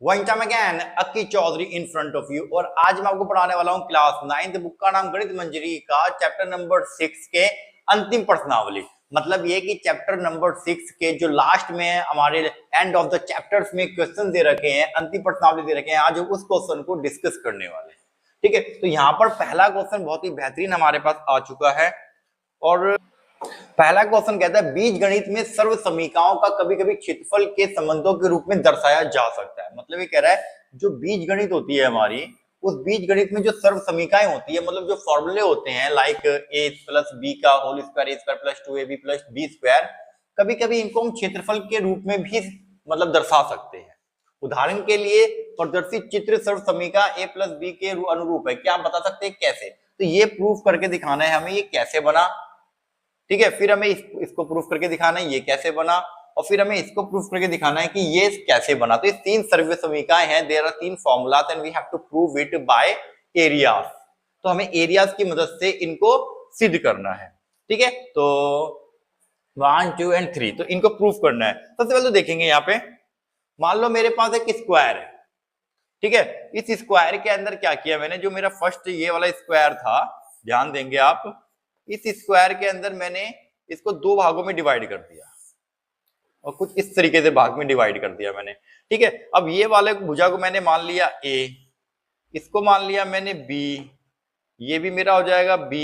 One time again Akki Chaudhary in front of you. और आज मैं आपको पढ़ाने वाला हूँ क्लास 9th बुक का नाम गणित मंजरी का चैप्टर नंबर 6 के अंतिम प्रश्नावली। मतलब ये कि चैप्टर नंबर 6 के जो लास्ट में हमारे एंड ऑफ द चैप्टर्स में क्वेश्चन दे रखे हैं, अंतिम प्रश्नावली दे रखे हैं, आज उस क्वेश्चन को डिस्कस करने वाले हैं। ठीक है, तो यहाँ पर पहला क्वेश्चन बहुत ही बेहतरीन हमारे पास आ चुका है। और पहला क्वेश्चन कहता है बीज गणित में सर्व समीकरणों का कभी कभी क्षेत्रफल के संबंधों के रूप में दर्शाया जा सकता है। मतलब ये कह रहा है जो बीज गणित होती है हमारी, उस बीज गणित में जो सर्व समीकरण होती है, मतलब जो फॉर्मूले होते हैं लाइक a प्लस बी का whole square a square plus 2ab plus B square, कभी कभी इनको हम क्षेत्रफल के रूप में भी मतलब दर्शा सकते हैं। उदाहरण के लिए प्रदर्शित चित्र सर्व समीकरण a प्लस बी के अनुरूप है। क्या आप बता सकते हैं कैसे? तो ये प्रूफ करके दिखाना है हमें, ये कैसे बना। ठीक है, फिर हमें इसको प्रूफ करके दिखाना है ये कैसे बना, और फिर हमें इसको प्रूफ करके दिखाना है कि ये कैसे बना। तो ये तीन सर्व समीकरण हैं, देयर आर तीन formulas and we have to prove it by areas. तो हमें एरियाज की मदद से इनको सिद्ध करना है। ठीक है, तो 1 2 एंड 3 तो इनको प्रूफ करना है। सबसे पहले तो देखेंगे यहाँ पे, मान लो मेरे पास एक स्क्वायर है। ठीक है, इस स्क्वायर के अंदर क्या किया मैंने, जो मेरा फर्स्ट ये वाला स्क्वायर था, ध्यान देंगे आप, इस स्क्वायर के अंदर मैंने इसको दो भागों में डिवाइड कर दिया और कुछ इस तरीके से भाग में डिवाइड कर दिया मैंने। ठीक है, अब ये वाले भुजा को मैंने मान लिया a, इसको मान लिया मैंने b, ये भी मेरा हो जाएगा b,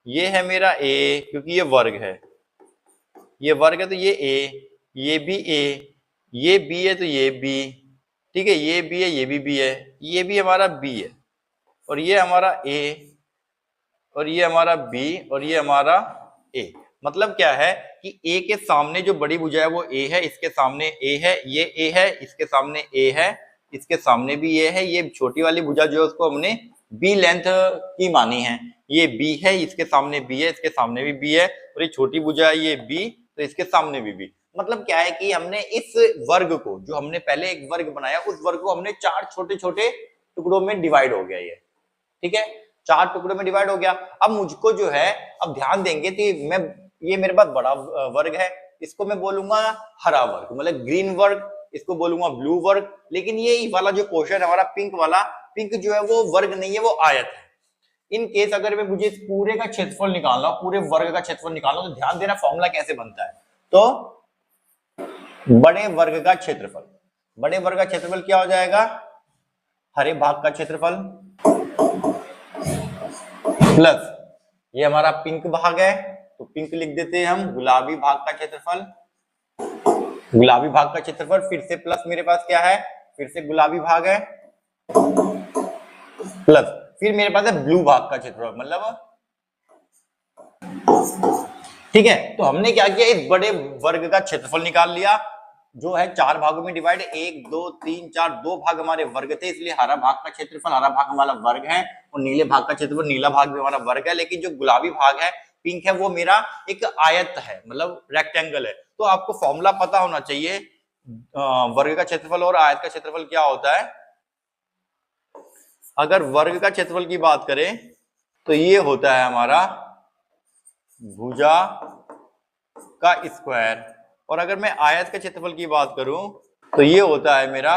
ये है मेरा a क्योंकि ये वर्ग है, ये वर्ग है तो ये a, ये भी a, ये b है तो ये b। ठीक है, ये b है, ये भी b है, ये भी हमारा b है, और ये हमारा a, और ये हमारा b, और ये हमारा a। मतलब क्या है कि a के सामने जो बड़ी भुजा है वो a है, इसके सामने a है, ये a है, इसके सामने a है, इसके सामने भी a है। ये छोटी वाली भुजा जो है उसको हमने b लेंथ की मानी है, ये b है, इसके सामने b है, इसके सामने भी b है, और ये छोटी भुजा है ये b, तो इसके सामने भी b। मतलब क्या है कि हमने इस वर्ग को, जो हमने पहले एक वर्ग बनाया, उस वर्ग को हमने चार छोटे छोटे टुकड़ों में डिवाइड हो गया ये। ठीक है, चार टुकड़ों में डिवाइड हो गया। अब मुझको जो है, अब ध्यान देंगे तो मैं, ये मेरे पास बड़ा वर्ग है, इसको मैं बोलूंगा हरा वर्ग, मतलब ग्रीन वर्ग, इसको बोलूंगा ब्लू वर्ग। लेकिन ये वाला जो पोर्शन हमारा पिंक वाला, पिंक जो है वो वर्ग नहीं है, वो आयत है। इन केस अगर मैं मुझे इस पूरे का क्षेत्रफल निकालना हो, पूरे वर्ग का क्षेत्रफल निकालना, तो ध्यान देना फॉर्मूला कैसे बनता है। तो बड़े वर्ग का क्षेत्रफल, बड़े वर्ग का क्षेत्रफल क्या हो जाएगा, हरे भाग का क्षेत्रफल प्लस ये हमारा पिंक भाग है तो पिंक लिख देते हैं हम, गुलाबी भाग का क्षेत्रफल, गुलाबी भाग का क्षेत्रफल, फिर से प्लस मेरे पास क्या है, फिर से गुलाबी भाग है प्लस, फिर मेरे पास है ब्लू भाग का क्षेत्रफल, मतलब ठीक है। तो हमने क्या किया, इस बड़े वर्ग का क्षेत्रफल निकाल लिया, जो है चार भागों में डिवाइड, 1 2 3 4, दो भाग हमारे वर्ग थे, इसलिए हरा भाग का क्षेत्रफल, हरा भाग हमारा वर्ग है, और नीले भाग का क्षेत्रफल, नीला भाग भी हमारा वर्ग है। लेकिन जो गुलाबी भाग है, पिंक है, वो मेरा एक आयत है, मतलब रेक्टेंगल है। तो आपको फॉर्मूला पता होना चाहिए, वर्ग का क्षेत्रफल और आयत का क्षेत्रफल क्या होता है। अगर वर्ग का क्षेत्रफल की बात करें तो ये होता है हमारा भुजा का स्क्वायर, और अगर मैं आयत के क्षेत्रफल की बात करूं तो ये होता है मेरा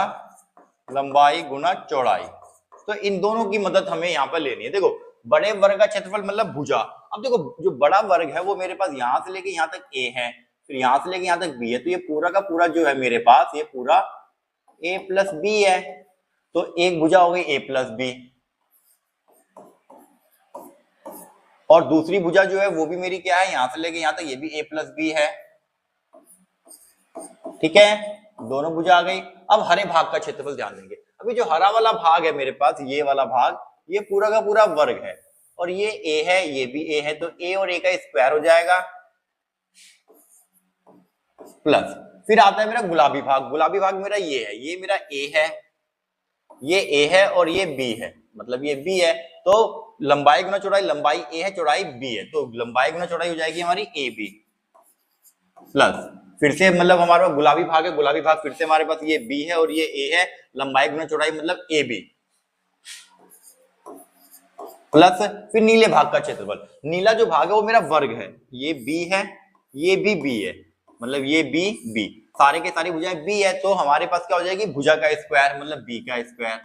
लंबाई गुना चौड़ाई। तो इन दोनों की मदद हमें यहाँ पर लेनी है। देखो, बड़े वर्ग का क्षेत्रफल मतलब भुजा। अब देखो, जो बड़ा वर्ग है वो मेरे पास यहां से लेके यहां तक a है, फिर यहां से लेके यहां तक b है, तो ये पूरा का पूरा जो है मेरे पास, ये पूरा a प्लस b है। तो एक भुजा हो गई a प्लस b, और दूसरी भुजा जो है वो भी मेरी क्या है, यहां से लेके यहां तक ये भी a प्लस b है। ठीक है, दोनों भुजा आ गई। अब हरे भाग का क्षेत्रफल ध्यान देंगे। अभी जो हरा वाला भाग है मेरे पास, ये वाला भाग, ये पूरा का पूरा वर्ग है, और ये a है, ये भी a है, तो a और a का स्क्वायर हो जाएगा प्लस, फिर आता है मेरा गुलाबी भाग। गुलाबी भाग मेरा ये है, ये मेरा a है, ये a है, और ये b है, मतलब ये b है। तो लंबाई गुना चौड़ाई, लंबाई a है, चौड़ाई b है, तो लंबाई गुना चौड़ाई हो जाएगी हमारी ab प्लस, फिर से मतलब हमारे पास गुलाबी भाग है, गुलाबी भाग फिर से हमारे पास ये b है और ये a है, लंबाई गुना चौड़ाई मतलब ab प्लस, फिर नीले भाग का क्षेत्रफल। नीला जो भाग है वो मेरा वर्ग है, ये b है, ये भी b है, मतलब ये b सारे के सारी भुजाएं बी है, तो हमारे पास क्या हो जाएगी, भुजा का स्क्वायर मतलब बी का स्क्वायर।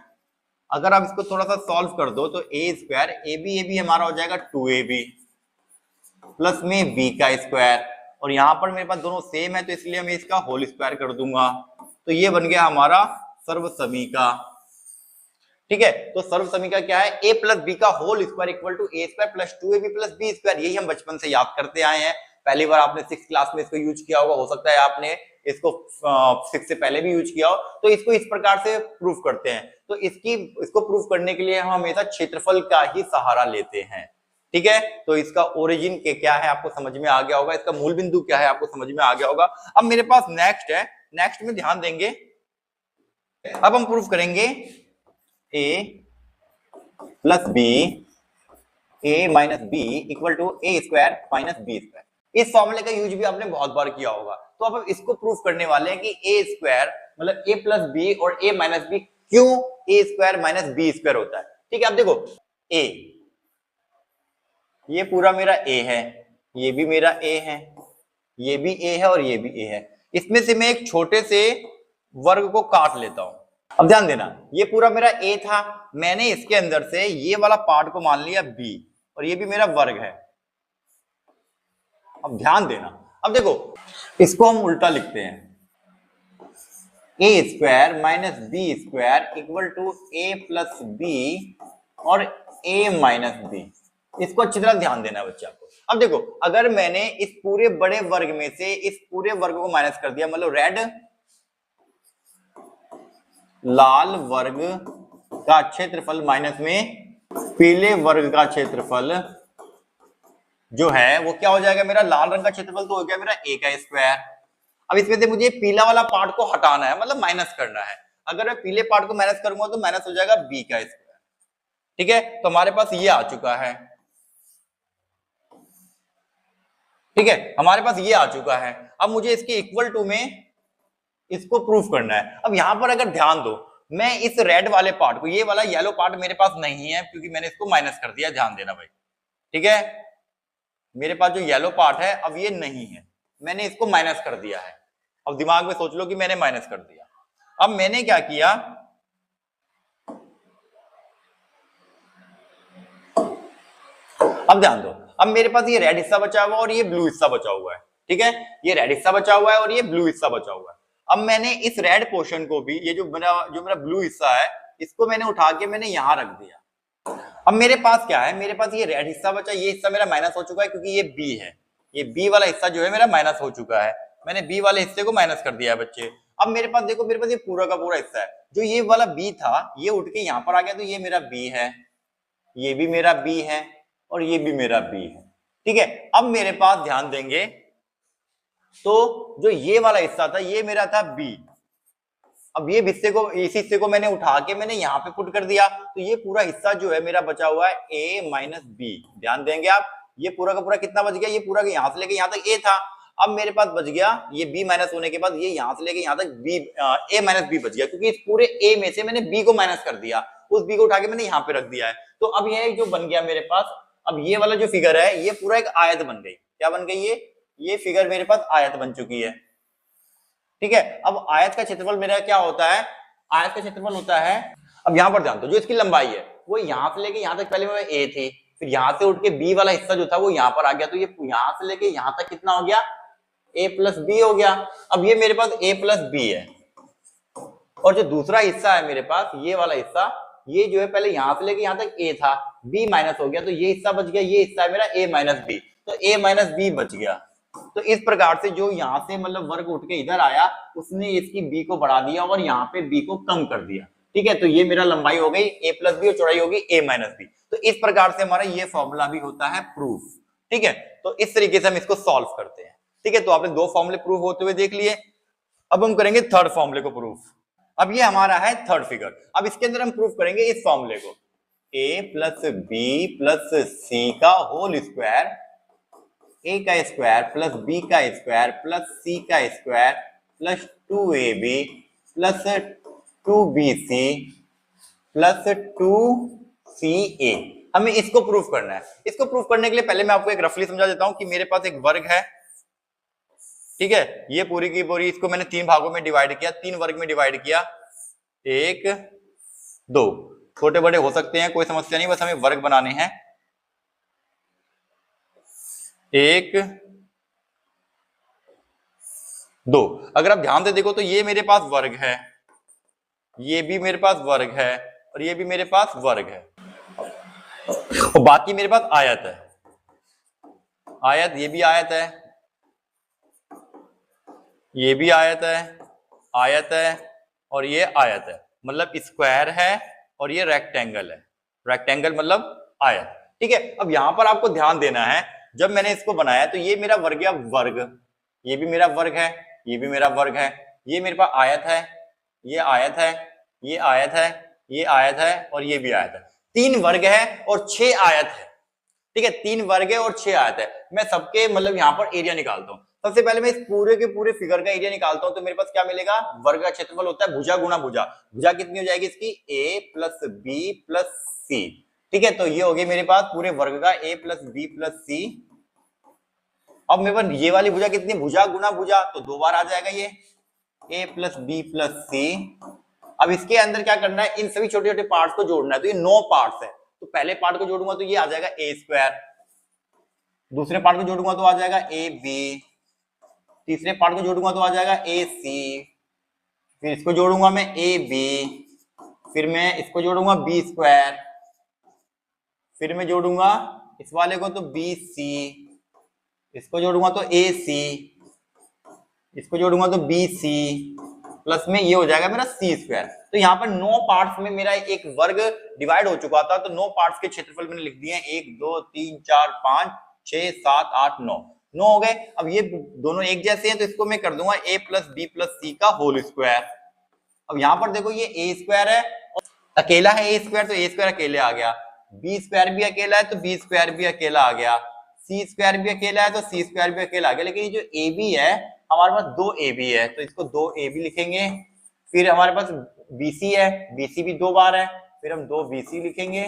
अगर आप इसको थोड़ा सा सॉल्व कर दो तो ए स्क्वायर ए बी हमारा हो जाएगा 2ab प्लस में बी का स्क्वायर, और यहाँ पर मेरे पास दोनों सेम है तो इसलिए मैं इसका होल स्क्वायर कर दूंगा, तो ये बन गया हमारा सर्वसमीका। ठीक है, तो सर्वसमीका क्या है, a प्लस बी का whole square equal to A square plus 2ab plus B square. यही हम बचपन से याद करते आए हैं, पहली बार आपने 6th क्लास में इसको यूज किया होगा, हो सकता है आपने इसको 6 से पहले भी यूज किया हो। तो इसको इस प्रकार से प्रूफ करते हैं। तो इसको प्रूफ करने के लिए हम हमेशा क्षेत्रफल का ही सहारा लेते हैं। ठीक है, तो इसका ओरिजिन के क्या है आपको समझ में आ गया होगा, इसका मूल बिंदु क्या है आपको समझ में आ गया होगा। अब मेरे पास नेक्स्ट है, नेक्स्ट में ध्यान देंगे, अब हम प्रूफ करेंगे a plus B A minus B equal to A square minus B square. इस फॉर्मूले का यूज भी आपने बहुत बार किया होगा। तो अब हम इसको प्रूफ करने वाले हैं कि ए स्क्वायर मतलब ए प्लस बी और ए माइनस बी क्यों ए स्क्वायर माइनस बी स्क्वायर होता है। ठीक है, अब देखो ए, ये पूरा मेरा ए है, ये भी मेरा ए है, ये भी ए है और ये भी ए है। इसमें से मैं एक छोटे से वर्ग को काट लेता हूं। अब ध्यान देना, ये पूरा मेरा ए था, मैंने इसके अंदर से ये वाला पार्ट को मान लिया बी, और ये भी मेरा वर्ग है। अब ध्यान देना, अब देखो इसको हम उल्टा लिखते हैं, a square minus B square equal to a plus b और ए माइनस बी। इसको अच्छी तरह ध्यान देना बच्चा को। अब देखो, अगर मैंने इस पूरे बड़े वर्ग में से इस पूरे वर्ग को माइनस कर दिया, मतलब रेड लाल वर्ग का क्षेत्रफल माइनस में पीले वर्ग का क्षेत्रफल जो है वो क्या हो जाएगा, मेरा लाल रंग का क्षेत्रफल तो हो गया मेरा ए का स्क्वायर। अब इसमें से मुझे पीला वाला पार्ट को हटाना है, मतलब माइनस करना है। अगर मैं पीले पार्ट को माइनस करूंगा तो माइनस हो जाएगा बी का स्क्वायर। ठीक है, तो हमारे पास ये आ चुका है। ठीक है, हमारे पास ये आ चुका है। अब मुझे इसके इक्वल टू में इसको प्रूफ करना है। अब यहां पर अगर ध्यान दो, मैं इस रेड वाले पार्ट को, ये वाला येलो पार्ट मेरे पास नहीं है क्योंकि मैंने इसको माइनस कर दिया, ध्यान देना भाई। ठीक है, मेरे पास जो येलो पार्ट है अब ये नहीं है, मैंने इसको माइनस कर दिया है। अब दिमाग में सोच लो कि मैंने माइनस कर दिया। अब मैंने क्या किया, अब ध्यान दो, अब मेरे पास ये रेड हिस्सा बचा हुआ और ये ब्लू हिस्सा बचा हुआ है। ठीक है, ये रेड हिस्सा बचा हुआ है और ये ब्लू हिस्सा बचा हुआ है। अब मैंने इस रेड पोर्शन को भी, ये जो मेरा ब्लू हिस्सा है, इसको मैंने उठा के मैंने यहां रख दिया। अब मेरे पास क्या है, मेरे पास ये रेड हिस्सा बचा, ये हिस्सा मेरा माइनस हो चुका है क्योंकि ये बी है, ये बी वाला हिस्सा जो है मेरा माइनस हो चुका है। मैंने बी वाले हिस्से को माइनस कर दिया है बच्चे। अब मेरे पास देखो, मेरे पास ये पूरा का पूरा हिस्सा है, जो ये वाला बी था ये उठ के यहां पर आ गया, तो ये मेरा बी है, ये भी मेरा बी है और ये भी मेरा बी है। ठीक है, अब मेरे पास ध्यान देंगे तो जो ये वाला हिस्सा था ये मेरा था बी। अब ये हिस्से को, इस हिस्से को मैंने उठा के मैंने यहाँ पे पुट कर दिया, तो ये पूरा हिस्सा जो है मेरा बचा हुआ है a माइनस बी। ध्यान देंगे आप, ये पूरा का पूरा कितना बच गया, ये पूरा यहां से लेके यहां तक a था। अब मेरे पास बच गया ये b माइनस होने के बाद ये यहां से लेके यहां तक b a माइनस बी बच गया, क्योंकि इस पूरे a में से मैंने b को माइनस कर दिया, उस b को उठा के मैंने यहाँ पे रख दिया है। तो अब ये जो बन गया मेरे पास, अब ये वाला जो फिगर है ये पूरा एक आयत बन गई। क्या बन गई, ये फिगर मेरे पास आयत बन चुकी है। ठीक है, अब आयत का क्षेत्रफल मेरा क्या होता है, आयत का क्षेत्रफल होता है, अब यहां पर ध्यान दो, जो इसकी लंबाई है वो यहां से लेके यहां तक, पहले में a थी, फिर यहां से उठ के b वाला हिस्सा जो था वो यहां पर आ गया, तो ये यहां से लेके यहां तक कितना हो गया, a प्लस बी हो गया। अब ये मेरे पास a प्लस बी है, और जो दूसरा हिस्सा है मेरे पास ये वाला हिस्सा, ये जो है पहले यहां से लेके यहां तक a था, b माइनस हो गया, तो ये हिस्सा बच गया, ये हिस्सा है मेरा a माइनस बी, तो a माइनस बी बच गया। तो इस प्रकार से जो यहां से मतलब वर्ग उठ के इधर आया, उसने इसकी b को बढ़ा दिया और यहाँ पे b को कम कर दिया। ठीक है, तो ये मेरा लंबाई हो गई a प्लस बी और चौड़ाई होगी a माइनस बी। तो इस प्रकार से हमारा ये फॉर्मूला भी होता है प्रूफ। ठीक है, तो इस तरीके से हम इसको सॉल्व करते हैं। ठीक है, तो आपने दो फॉर्मूले प्रूफ होते हुए देख लिए, अब हम करेंगे थर्ड फॉर्मूले को प्रूफ। अब ये हमारा है थर्ड फिगर। अब इसके अंदर हम प्रूफ करेंगे इस फॉर्मूले को, a प्लस बी प्लस सी का होल स्क्वायर, a का स्क्वायर प्लस b का स्क्वायर प्लस c का square plus 2ab plus 2bc plus 2ca। हमें इसको प्रूफ करना है। इसको प्रूफ करने के लिए पहले मैं आपको एक रफली समझा देता हूं कि मेरे पास एक वर्ग है, ठीक है, ये पूरी की पूरी इसको मैंने 3 भागों में डिवाइड किया, 3 वर्ग में डिवाइड किया, 1 2, छोटे बड़े हो सकते हैं, कोई समस्या नहीं, बस हमें वर्ग बनाने हैं। 1 2, अगर आप ध्यान से देखो तो ये मेरे पास वर्ग है, ये भी मेरे पास वर्ग है, और ये भी मेरे पास वर्ग है, और बाकी मेरे पास आयत है, आयत, ये भी आयत है, ये भी आयत है, आयत है, और ये आयत है, मतलब स्क्वायर है, और ये रेक्टेंगल है, रेक्टेंगल मतलब आयत। ठीक है, अब यहां पर आपको ध्यान देना है, जब मैंने इसको बनाया तो ये मेरा वर्ग या वर्ग, ये भी मेरा वर्ग है, ये भी मेरा वर्ग है, ये मेरे पास आयत है, ये आयत है, ये आयत है, ये आयत है, और ये भी आयत है। 3 वर्ग है और 6 आयत है। ठीक है, 3 वर्ग है और 6 आयत है। मैं सबके मतलब यहाँ पर एरिया निकालता हूँ। सबसे पहले मैं इस पूरे के पूरे फिगर का एरिया निकालता हूँ, तो मेरे पास क्या मिलेगा, वर्ग का क्षेत्रफल होता है भुजा गुणा भुजा, भुजा कितनी हो जाएगी इसकी, a प्लस बी प्लस सी। ठीक है, तो ये हो गई मेरे पास पूरे वर्ग का a प्लस बी प्लस सी। अब मेरे पास ये वाली भुजा कितनी, भुजा गुणा भुजा, तो 2 बार आ जाएगा ये a प्लस बी प्लस सी। अब इसके अंदर क्या करना है, इन सभी छोटे छोटे पार्ट्स को जोड़ना है, तो ये 9 पार्ट्स है, तो पहले पार्ट को जोड़ूंगा तो ये आ जाएगा a स्क्वायर, दूसरे पार्ट को जोड़ूंगा तो आ जाएगा ए बी, तीसरे पार्ट को जोड़ूंगा तो आ जाएगा ए सी, फिर इसको जोड़ूंगा मैं ए बी, फिर मैं इसको जोड़ूंगा बी स्क्वायर, फिर मैं जोड़ूंगा इस वाले को तो बी सी, इसको जोड़ूंगा तो ए सी, इसको जोड़ूंगा तो बी सी, प्लस में ये हो जाएगा मेरा सी स्क्वायर। तो यहाँ पर 9 पार्ट्स में मेरा एक वर्ग डिवाइड हो चुका था, तो 9 पार्ट्स के क्षेत्रफल मैंने लिख दिए 1 2 3 4 5 6 7 8 9, 9 हो गए। अब ये दोनों एक जैसे हैं, तो इसको मैं कर दूंगा a प्लस बी प्लस सी का होल स्क्वायर। अब यहाँ पर देखो ये a स्क्वायर है, अकेला है a स्क्वायर, तो a स्क्वायर अकेले आ गया, b स्क्वायर भी अकेला है तो b स्क्वायर भी अकेला आ गया, c स्क्वायर भी अकेला है तो c स्क्वायर भी अकेला आ गया। लेकिन ये जो ab है, हमारे पास 2 ab है, तो इसको 2 ab लिखेंगे। फिर हमारे पास bc है, bc भी 2 बार है, फिर हम 2 bc लिखेंगे,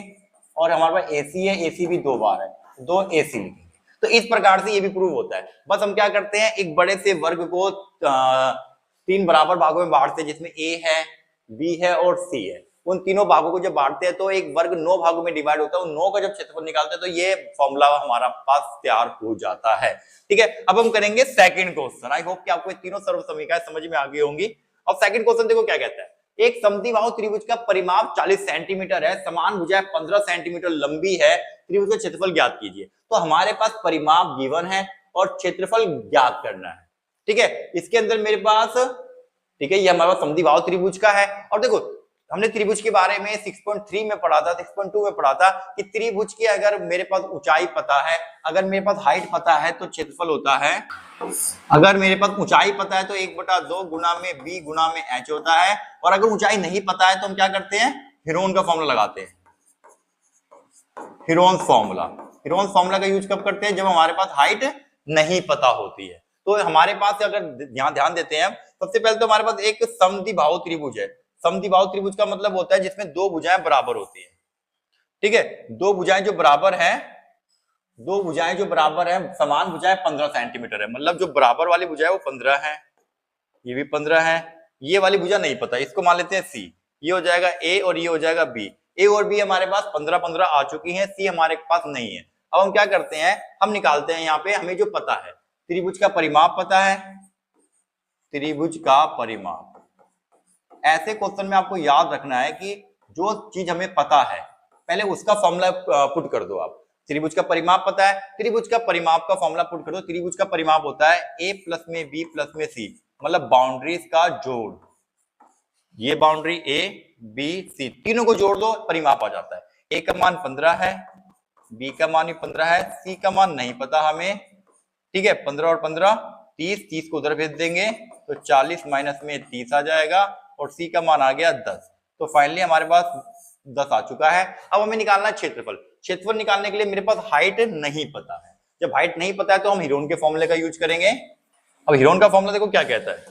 और हमारे पास ac है, ac भी 2 बार है, 2 ac लिखेंगे। तो इस प्रकार से ये भी प्रूव होता है। बस हम क्या करते हैं, एक बड़े से वर्ग को 3 बराबर भागों में बांटते हैं, जिसमें a है, b है और c है। उन तीनों भागों को जब बांटते हैं तो एक वर्ग 9 भागों में डिवाइड होता है, उन 9 का जब क्षेत्रफल निकालते हैं तो ये फॉर्मूला हमारा पास तैयार हो जाता है। ठीक है, अब हम करेंगे सेकंड क्वेश्चन। आई होप कि आपको ये तीनों सर्व समीकरण समझ में आ गई होंगी। अब सेकंड क्वेश्चन देखो क्या कहता है, एक समद्विबाहु त्रिभुज का परिमाप 40 सेंटीमीटर है, समान भुजाएं 15 सेंटीमीटर लंबी है, त्रिभुज का क्षेत्रफल ज्ञात कीजिए। तो हमारे पास परिमाप गिवन है और क्षेत्रफल ज्ञात करना है। ठीक है, इसके अंदर मेरे पास, ठीक है, ये हमारा समद्विबाहु त्रिभुज का है। और देखो हमने त्रिभुज के बारे में 6.3 में पढ़ा था, 6.2 में पढ़ा था कि त्रिभुज की अगर मेरे पास ऊंचाई पता है, अगर मेरे पास हाइट पता है तो क्षेत्रफल होता है, अगर मेरे पास ऊंचाई पता है तो 1/2 गुना में b गुना में h होता है, और अगर ऊंचाई नहीं पता है तो हम क्या करते हैं, हेरोन का फॉर्मूला लगाते हैं। हेरोन फॉर्मूला का यूज कब करते हैं, जब हमारे पास हाइट नहीं पता होती है। तो हमारे पास अगर यहाँ ध्यान देते हैं, सबसे पहले तो हमारे पास एक समद्विबाहु त्रिभुज है। समद्विबाहु त्रिभुज का मतलब होता है जिसमें 2 भुजाएं बराबर होती है। ठीक है, 2 भुजाएं जो बराबर है, 2 भुजाएं जो बराबर है, समान भुजाएं 15 सेंटीमीटर है, मतलब जो बराबर वाली भुजा है वो 15 है, ये भी 15 है, ये वाली भुजा नहीं पता, इसको मान लेते हैं सी, ये हो जाएगा ए और ये हो जाएगा बी। ए और बी हमारे पास 15-15 आ चुकी हैं, सी हमारे पास नहीं है। अब हम क्या करते हैं, हम निकालते हैं यहाँ पे, हमें जो पता है त्रिभुज का परिमाप पता है, त्रिभुज का परिमाप। ऐसे क्वेश्चन में आपको याद रखना है कि जो चीज हमें पता है पहले उसका फॉर्मूला पुट कर दो आप। त्रिभुज का परिमाप पता है, त्रिभुज का परिमाप का फॉर्मूला पुट कर दो। त्रिभुज का परिमाप होता है a प्लस में b प्लस में c, मतलब बाउंड्रीज का जोड़। ये बाउंड्री a b c तीनों को जोड़ दो, परिमाप आ जाता है। a का मान 15 है, b का मान भी 15 है, c का मान नहीं पता हमें। ठीक है, 15 और 15 30, 30 को उधर भेज देंगे तो 40 माइनस में 30 आ जाएगा, और c का मान आ गया 10। तो फाइनली हमारे पास 10 आ चुका है। अब हमें निकालना है क्षेत्रफल। क्षेत्रफल निकालने के लिए मेरे पास हाइट नहीं पता है। जब हाइट नहीं पता है तो हम हेरोन के फॉर्मूले का यूज करेंगे। अब हेरोन का फॉर्मूला देखो क्या कहता है,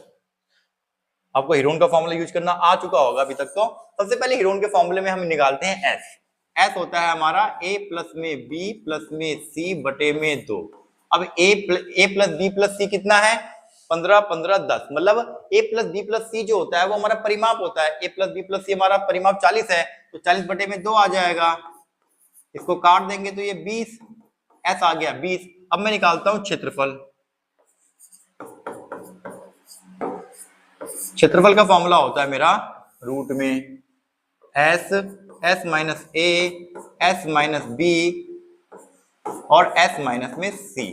आपको हेरोन का फॉर्मूला यूज करना आ चुका होगा अभी तक। तो सबसे पहले हेरोन के फॉर्मूले में हम निकालते हैं एस। एस होता है हमारा a प्लस में b प्लस में c बटे में 2। अब a plus b plus c कितना है, 15 15 10, मतलब a प्लस बी प्लस सी जो होता है वो हमारा परिमाप होता है। a प्लस बी प्लस सी हमारा परिमाप 40 है, तो 40 बटे में 2 आ जाएगा। इसको काट देंगे तो ये 20 s आ गया 20। अब मैं निकालता हूं क्षेत्रफल। क्षेत्रफल का फॉर्मूला होता है मेरा रूट में s minus a, s minus b और s माइनस में c।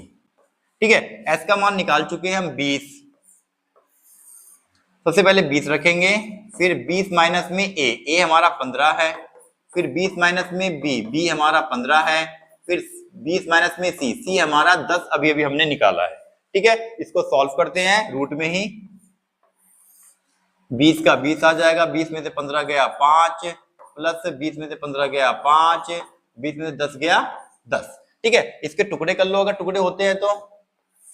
ठीक है, s का मान निकाल चुके हैं हम 20। सबसे पहले 20 रखेंगे, फिर 20 माइनस में a हमारा 15 है, फिर 20 माइनस में b हमारा 15 है, फिर 20 माइनस में c हमारा 10 अभी अभी हमने निकाला है। ठीक है, इसको सॉल्व करते हैं रूट में ही। 20 का 20 आ जाएगा, 20 में से 15 गया 5, प्लस 20 में से 15 गया 5, 20 में से 10 गया 10। ठीक है, इसके टुकड़े कर लो अगर टुकड़े होते हैं तो।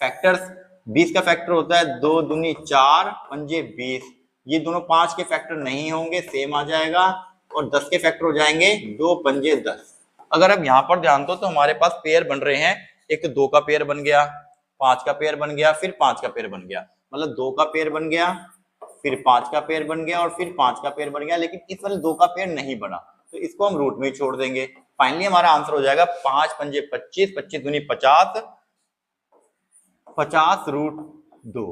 फैक्टर्स, 20 का फैक्टर होता है 2 दूनी 4 पंजे 20, ये दोनों 5 के फैक्टर नहीं होंगे, सेम आ जाएगा। और 10 के फैक्टर हो जाएंगे 2 पंजे 10। अगर अब यहाँ पर ध्यान दो तो हमारे पास पेयर बन रहे हैं, एक तो 2 का पेयर बन गया, 5 का पेयर बन गया, फिर 5 का पेयर बन गया, मतलब 2 का पेयर बन गया, फिर 5 का पेयर बन गया और फिर 5 का पेयर बन गया। लेकिन इस वाले 2 का पेयर नहीं बना, तो इसको हम रूट में ही छोड़ देंगे। फाइनली हमारा आंसर हो जाएगा 5 पंजे 25, 25 दूनी 50, 50 रूट 2।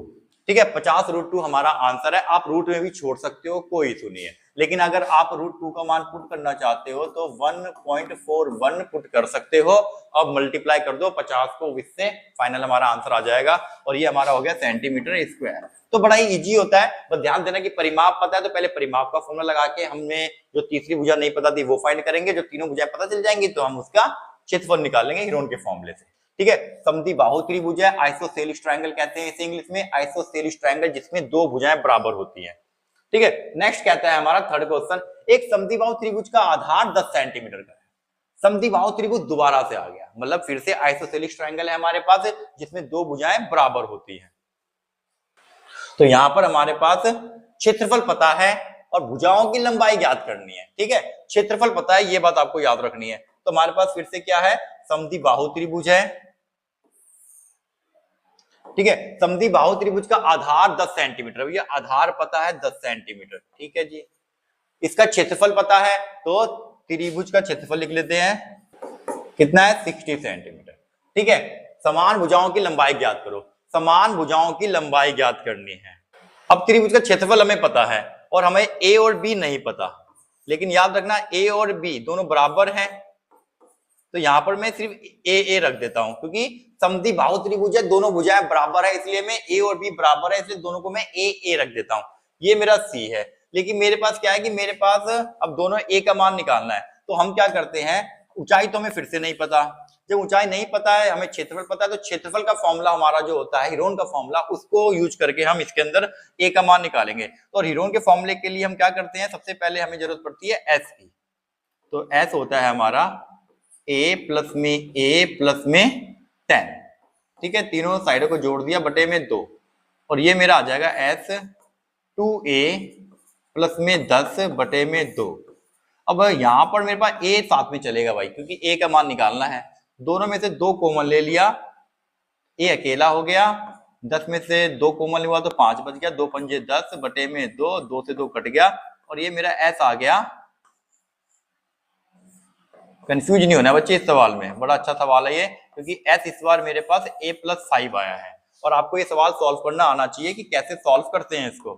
ठीक है, 50 रूट 2 हमारा आंसर है। आप रूट में भी छोड़ सकते हो, कोई इशू नहीं है। लेकिन अगर आप रूट 2 का मान पुट करना चाहते हो तो 1.41 पुट कर सकते हो। अब मल्टीप्लाई कर दो 50 को इससे, फाइनल हमारा आंसर आ जाएगा। और ये हमारा हो गया सेंटीमीटर स्क्वायर। तो बड़ा ही इजी होता है, बस ध्यान देना कि परिमाप पता है तो पहले परिमाप का फॉर्मूला लगा के हमने जो तीसरी भुजा नहीं पता थी वो फाइंड करेंगे। जो तीनों भुजाएं पता चल जाएंगी तो हम उसका क्षेत्रफल निकालेंगे हीरोन के फॉर्मूले से। ठीक है, समद्विबाहु त्रिभुज है, आइसोसेलिस ट्रायंगल कहते हैं इसे इंग्लिश में, आइसोसेलिस ट्रायंगल जिसमें 2 भुजाएं बराबर होती हैं। ठीक है, नेक्स्ट कहता है हमारा थर्ड क्वेश्चन, एक समद्विबाहु त्रिभुज का आधार 10 सेंटीमीटर का है। समद्विबाहु त्रिभुज दोबारा से आ गया, मतलब फिर से आइसोसेलिस ट्रायंगल है हमारे पास जिसमें 2 भुजाएं बराबर होती हैं। तो यहां पर हमारे पास क्षेत्रफल पता है और भुजाओं की लंबाई ज्ञात करनी है। ठीक है, क्षेत्रफल पता है, ये बात आपको याद रखनी है। तो हमारे पास फिर से क्या है, समद्विबाहु त्रिभुज है। ठीक है, समद्विबाहु त्रिभुज का आधार 10 सेंटीमीटर, ये आधार पता है 10 सेंटीमीटर। ठीक है जी, इसका क्षेत्रफल पता है तो त्रिभुज का क्षेत्रफल लिख लेते हैं, कितना है 60 सेंटीमीटर। ठीक है, समान भुजाओं की लंबाई ज्ञात करो, समान भुजाओं की लंबाई ज्ञात करनी है। अब त्रिभुज का क्षेत्रफल हमें पता है और हमें ए और बी नहीं पता, लेकिन याद रखना ए और बी दोनों बराबर हैं। तो यहां पर मैं सिर्फ ए रख देता हूं क्योंकि समद्विबाहु त्रिभुज है, दोनों भुजाएं बराबर है, इसलिए मैं ए और बी बराबर है, इसलिए दोनों को मैं ए रख देता हूं। ये मेरा सी है। लेकिन मेरे पास क्या है कि मेरे पास अब दोनों ए का मान निकालना है, तो हम क्या करते हैं, ऊंचाई तो हमें फिर से नहीं पता। जब ऊंचाई नहीं पता है, हमें क्षेत्रफल पता है, तो क्षेत्रफल का फॉर्मूला हमारा जो होता है हीरोन का फॉर्मूला, उसको यूज करके हम इसके अंदर ए का मान निकालेंगे। तो हीरोन के फॉर्मूले के लिए हम क्या करते हैं, सबसे पहले हमें जरूरत पड़ती है एस की। तो एस होता है हमारा a प्लस में 10। ठीक है, तीनों साइडों को जोड़ दिया बटे में 2, और ये मेरा आ जाएगा s 2a प्लस में 10 बटे में 2। अब यहां पर मेरे पास a साथ में चलेगा भाई, क्योंकि a का मान निकालना है। दोनों में से 2 कॉमन ले लिया, a अकेला हो गया, 10 में से 2 कॉमन हुआ तो 5 बच गया, 2 पंजे 10 बटे में 2, 2 से 2 कट गया, और ये मेरा s आ गया। कंफ्यूज नहीं होना बच्चे इस सवाल में, बड़ा अच्छा सवाल है ये, क्योंकि s इस बार मेरे पास a प्लस 5 आया है। और आपको ये सवाल सॉल्व करना आना चाहिए कि कैसे सॉल्व करते हैं इसको।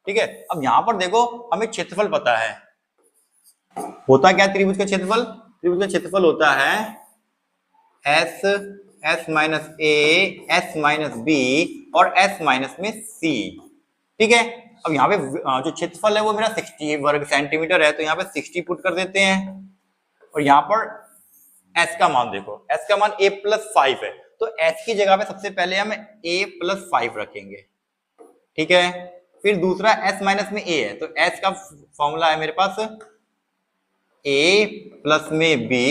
ठीक है, अब यहां पर देखो हमें क्षेत्रफल पता है, होता क्या त्रिभुज का क्षेत्रफल, त्रिभुज का क्षेत्रफल होता है s minus a, s minus b और s माइनस में c। ठीक है, अब यहाँ पे जो क्षेत्रफल है वो मेरा 60 वर्ग सेंटीमीटर है, तो यहाँ पे 60 पुट कर देते हैं। और यहाँ पर s का मान देखो, s का मान a प्लस 5 है, तो s की जगह पे सबसे पहले हम a प्लस 5 रखेंगे। ठीक है, फिर दूसरा s माइनस में a है, तो s का फॉर्मूला है मेरे पास a प्लस में b,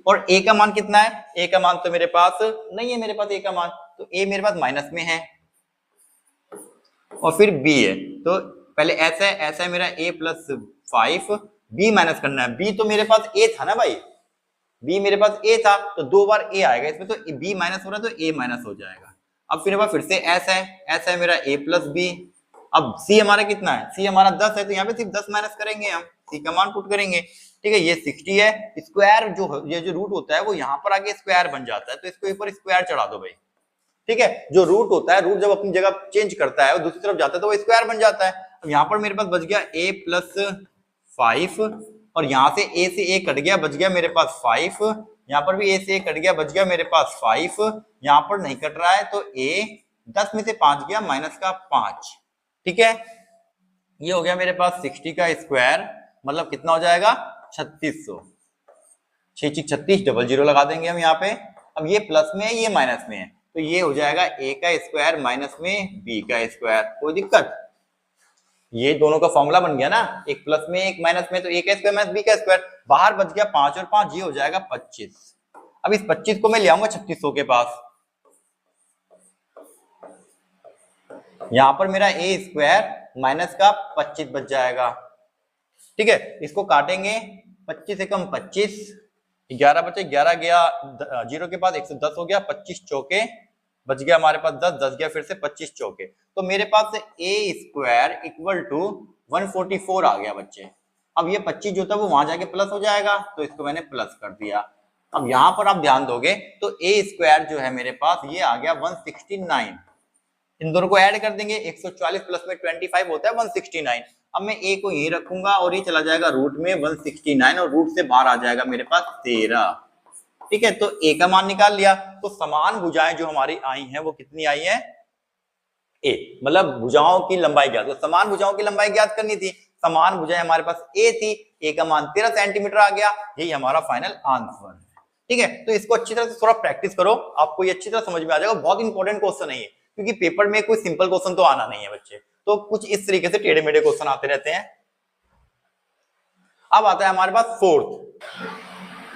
और a का मान कितना है, a का मान तो मेरे पास नहीं है, मेरे पास a का मान, तो a मेरे पास माइनस में है, और फिर b है, तो पहले s है मेरा a प्लस 5, b माइनस करना है, b तो मेरे पास a था ना भाई, b मेरे पास a था, तो 2 बार a आएगा इसमें, तो b माइनस हो रहा है तो a माइनस हो जाएगा। अब फिर मेरे पास फिर से एस है मेरा a प्लस बी। अब c हमारा कितना है, c हमारा 10 है, तो यहाँ पे सिर्फ 10 माइनस करेंगे हम, c का मान पुट करेंगे। ठीक है, ये 60 है, स्क्वायर ये जो रूट होता है वो यहाँ पर आगे स्क्वायर बन जाता है, तो इसके ऊपर स्क्वायर चढ़ा दो भाई। ठीक है, जो रूट होता है, रूट जब अपनी जगह चेंज करता है और दूसरी तरफ जाता है तो वो स्क्वायर बन जाता है। अब यहाँ पर मेरे पास बच गया a प्लस 5 और यहाँ से a से a कट गया, बच गया मेरे पास 5। यहाँ पर भी a से a कट गया, बच गया मेरे पास 5। यहाँ पर नहीं कट रहा है तो a 10 में से 5 गया, माइनस का 5। ठीक है, ये हो गया मेरे पास 60 का स्क्वायर, मतलब कितना हो जाएगा 3600। 6 डबल जीरो लगा देंगे हम यहाँ पे। अब ये प्लस में है, ये माइनस में है, तो ये हो जाएगा a का स्क्वायर माइनस में b का स्क्वायर। कोई दिक्कत? ये दोनों का फॉर्मूला बन गया ना, एक प्लस में एक माइनस में, तो a का स्क्वायर माइनस b का स्क्वायर। बाहर बच गया 5 और 5, ये हो जाएगा 25। अब इस 25 को मैं ले आऊंगा 3600 के पास। यहां पर मेरा a स्क्वायर माइनस का 25 बच जाएगा। ठीक है, इसको काटेंगे, 25 से कम 25, 11 बचे, 11 गया जीरो के पास 110 हो गया, 25 चौके बच गया हमारे पास 10, 10 गया फिर से 25 चौके, तो मेरे पास a स्क्वायर इक्वल टू 144 आ गया बच्चे। अब ये 25 जो था वो वहां जाके प्लस हो जाएगा, तो इसको मैंने प्लस कर दिया। अब यहां पर आप ध्यान दोगे तो a स्क्वायर जो है मेरे पास ये आ गया 169। इन दोनों को ऐड कर देंगे, 140 प्लस में 25 होता है 169। अब मैं a को यही रखूंगा और ये चला जाएगा रूट में 169 और रूट से बाहर आ जाएगा मेरे पास 13। ठीक है, तो a का मान निकाल लिया। तो समान भुजाएं जो हमारी आई हैं वो कितनी आई है a, मतलब भुजाओं की लंबाई ज्ञात, तो समान भुजाओं की लंबाई ज्ञात करनी थी। समान भुजाएं हमारे पास a थी, a का मान 13 सेंटीमीटर आ गया, यही हमारा फाइनल आंसर है। ठीक है, तो इसको अच्छी तरह से थोड़ा प्रैक्टिस करो, आपको ये अच्छी तरह समझ में आ जाएगा। बहुत इंपॉर्टेंट क्वेश्चन है ये, क्योंकि पेपर में कोई सिंपल क्वेश्चन तो आना नहीं है बच्चे, तो कुछ इस तरीके से टेढ़े मेढ़े क्वेश्चन आते रहते हैं। अब आता है हमारे पास